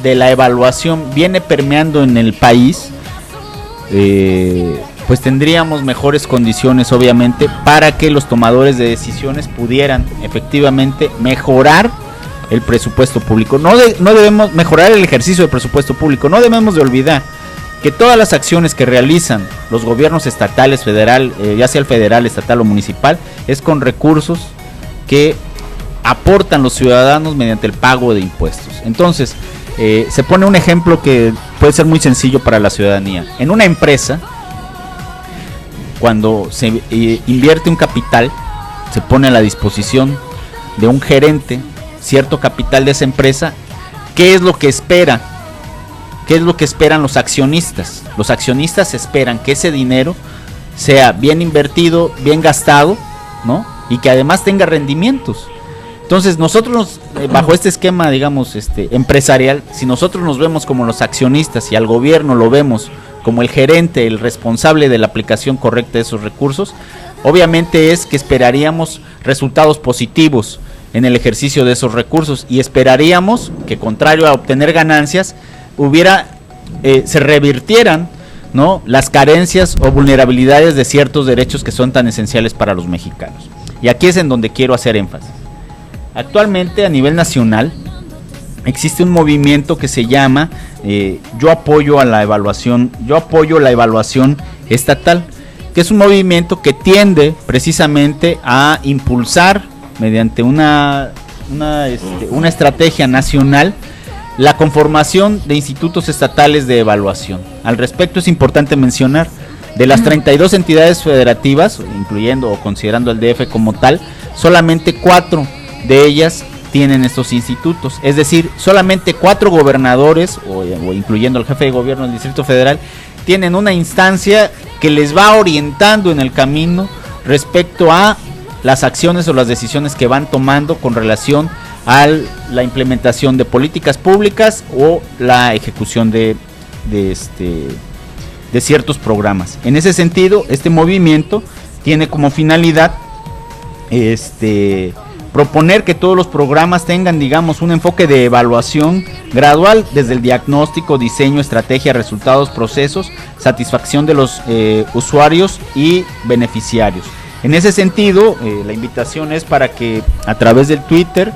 de la evaluación viene permeando en el país, pues tendríamos mejores condiciones, obviamente, para que los tomadores de decisiones pudieran efectivamente mejorar el presupuesto público. No debemos mejorar el ejercicio del presupuesto público. No debemos de olvidar que todas las acciones que realizan los gobiernos estatales, federal, ya sea el federal, estatal o municipal, es con recursos que aportan los ciudadanos mediante el pago de impuestos. Entonces, se pone un ejemplo que puede ser muy sencillo para la ciudadanía. En una empresa, cuando se invierte un capital, se pone a la disposición de un gerente cierto capital de esa empresa. ¿Qué es lo que espera? ¿Qué es lo que esperan los accionistas? Los accionistas esperan que ese dinero sea bien invertido, bien gastado, ¿no?, y que además tenga rendimientos. Entonces nosotros, bajo este esquema, digamos, empresarial, si nosotros nos vemos como los accionistas y al gobierno lo vemos como el gerente, el responsable de la aplicación correcta de esos recursos, obviamente es que esperaríamos resultados positivos en el ejercicio de esos recursos, y esperaríamos que, contrario a obtener ganancias, se revirtieran, ¿no?, las carencias o vulnerabilidades de ciertos derechos que son tan esenciales para los mexicanos. Y aquí es en donde quiero hacer énfasis. Actualmente, a nivel nacional, existe un movimiento que se llama Yo apoyo la evaluación estatal, que es un movimiento que tiende precisamente a impulsar mediante una estrategia nacional la conformación de institutos estatales de evaluación. Al respecto, es importante mencionar, de las 32 entidades federativas, incluyendo o considerando el DF como tal, solamente 4 de ellas tienen estos institutos. Es decir, solamente 4 gobernadores, o incluyendo el jefe de gobierno del Distrito Federal, tienen una instancia que les va orientando en el camino respecto a las acciones o las decisiones que van tomando con relación a la implementación de políticas públicas o la ejecución de ciertos programas. En ese sentido, este movimiento tiene como finalidad proponer que todos los programas tengan, digamos, un enfoque de evaluación gradual desde el diagnóstico, diseño, estrategia, resultados, procesos, satisfacción de los usuarios y beneficiarios. En ese sentido, la invitación es para que a través del Twitter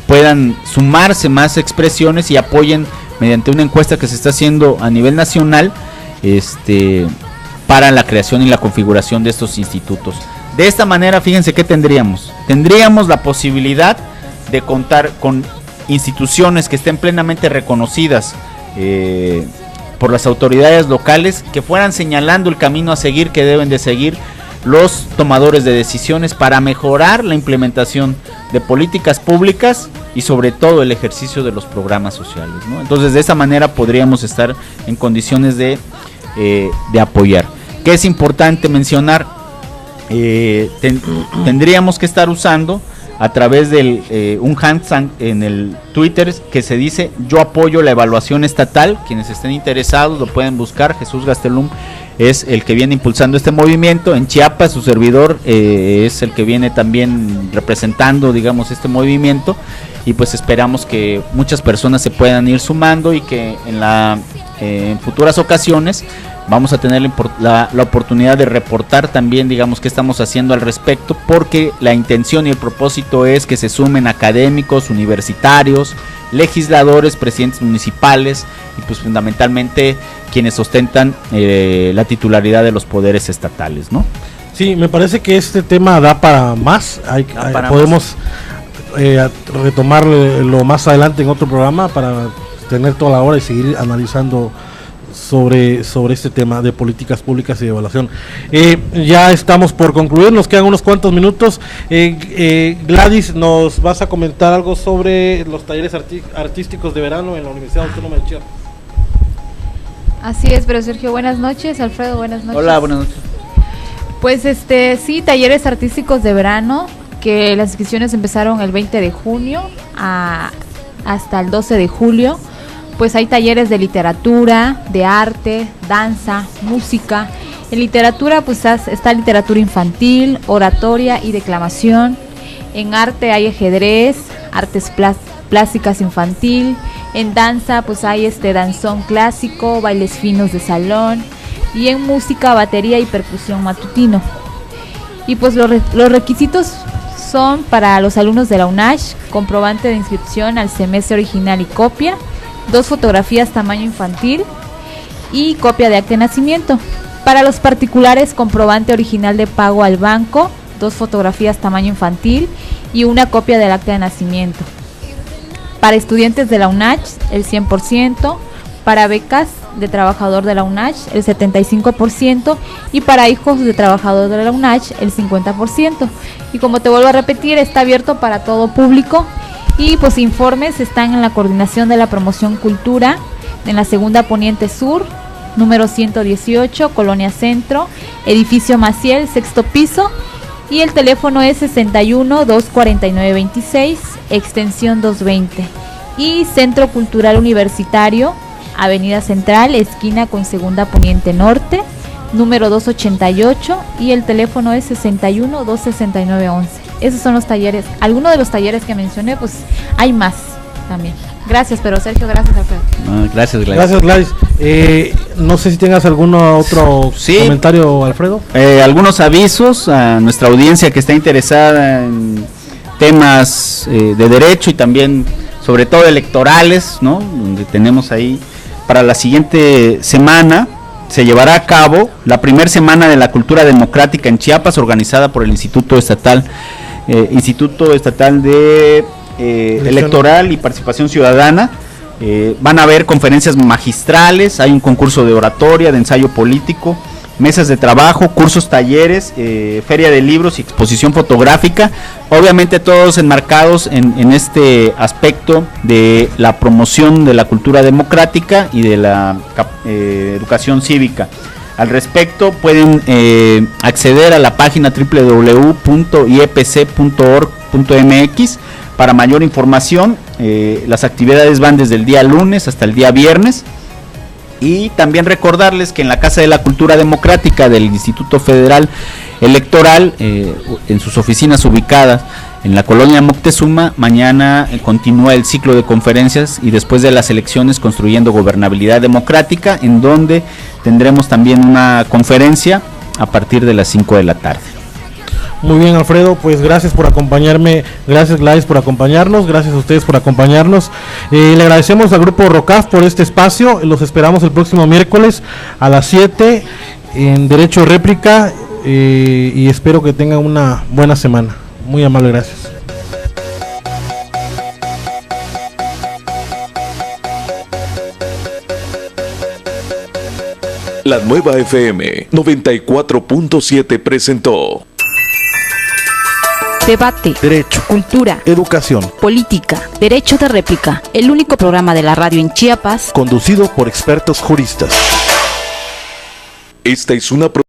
puedan sumarse más expresiones y apoyen mediante una encuesta que se está haciendo a nivel nacional para la creación y la configuración de estos institutos. De esta manera, fíjense qué tendríamos la posibilidad de contar con instituciones que estén plenamente reconocidas por las autoridades locales, que fueran señalando el camino a seguir que deben de seguir los tomadores de decisiones para mejorar la implementación de políticas públicas y sobre todo el ejercicio de los programas sociales, ¿no? Entonces, de esa manera podríamos estar en condiciones de apoyar. ¿Qué es importante mencionar? Tendríamos que estar usando a través de un hashtag en el Twitter que se dice: yo apoyo la evaluación estatal. Quienes estén interesados lo pueden buscar. Jesús Gastelum es el que viene impulsando este movimiento en Chiapas. Su servidor es el que viene también representando, digamos, este movimiento, y pues esperamos que muchas personas se puedan ir sumando y que en futuras ocasiones vamos a tener la oportunidad de reportar también, digamos, qué estamos haciendo al respecto, porque la intención y el propósito es que se sumen académicos, universitarios, legisladores, presidentes municipales y pues fundamentalmente quienes ostentan la titularidad de los poderes estatales, ¿no? Sí, me parece que este tema da para más. Podemos retomarlo más adelante en otro programa para tener toda la hora y seguir analizando sobre este tema de políticas públicas y de evaluación. Ya estamos por concluir, nos quedan unos cuantos minutos. Gladys, ¿nos vas a comentar algo sobre los talleres artísticos de verano en la Universidad Autónoma de Chiapas? Así es, pero Sergio, buenas noches. Alfredo, buenas noches. Hola, buenas noches. Pues sí, talleres artísticos de verano, que las inscripciones empezaron el 20 de junio hasta el 12 de julio. Pues hay talleres de literatura, de arte, danza, música. En literatura pues está literatura infantil, oratoria y declamación. En arte hay ajedrez, artes plásticas infantil. En danza pues hay danzón clásico, bailes finos de salón. Y en música, batería y percusión matutino. Y pues los requisitos son para los alumnos de la UNACH: comprobante de inscripción al semestre original y copia, 2 fotografías tamaño infantil y copia de acta de nacimiento. Para los particulares, comprobante original de pago al banco, 2 fotografías tamaño infantil y una copia del acta de nacimiento. Para estudiantes de la UNACH, el 100%, para becas de trabajador de la UNACH, el 75%, y para hijos de trabajador de la UNACH, el 50%. Y como te vuelvo a repetir, está abierto para todo público. Y pues informes están en la Coordinación de la Promoción Cultura, en la Segunda Poniente Sur, número 118, Colonia Centro, Edificio Maciel, 6º piso, y el teléfono es 61-249-26, extensión 220. Y Centro Cultural Universitario, Avenida Central, esquina con Segunda Poniente Norte, número 288, y el teléfono es 61-269-11. Esos son los talleres, algunos de los talleres que mencioné, pues hay más también. Gracias, pero Sergio, gracias, Alfredo. Gracias, Gladys. Gracias, Gladys. No sé si tengas algún otro comentario, Alfredo. Algunos avisos a nuestra audiencia que está interesada en temas de derecho y también, sobre todo, electorales, ¿no? Donde tenemos ahí para la siguiente semana. Se llevará a cabo la primera semana de la cultura democrática en Chiapas, organizada por el Instituto Estatal de Electoral y Participación Ciudadana. Van a haber conferencias magistrales, hay un concurso de oratoria, de ensayo político, mesas de trabajo, cursos, talleres, feria de libros y exposición fotográfica, obviamente todos enmarcados en este aspecto de la promoción de la cultura democrática y de la educación cívica. Al respecto pueden acceder a la página www.iepc.org.mx para mayor información. Las actividades van desde el día lunes hasta el día viernes. Y también recordarles que en la Casa de la Cultura Democrática del Instituto Federal Electoral, en sus oficinas ubicadas en la colonia Moctezuma, mañana continúa el ciclo de conferencias y después de las elecciones construyendo gobernabilidad democrática, en donde tendremos también una conferencia a partir de las 5 de la tarde. Muy bien, Alfredo, pues gracias por acompañarme, gracias Gladys por acompañarnos, gracias a ustedes por acompañarnos. Le agradecemos al Grupo ROCAF por este espacio, los esperamos el próximo miércoles a las 7 en Derecho de Réplica y espero que tengan una buena semana. Muy amable, gracias. La Nueva FM 94.7 presentó Debate, derecho, cultura, educación, política, derecho de réplica, el único programa de la radio en Chiapas, conducido por expertos juristas. Esta es una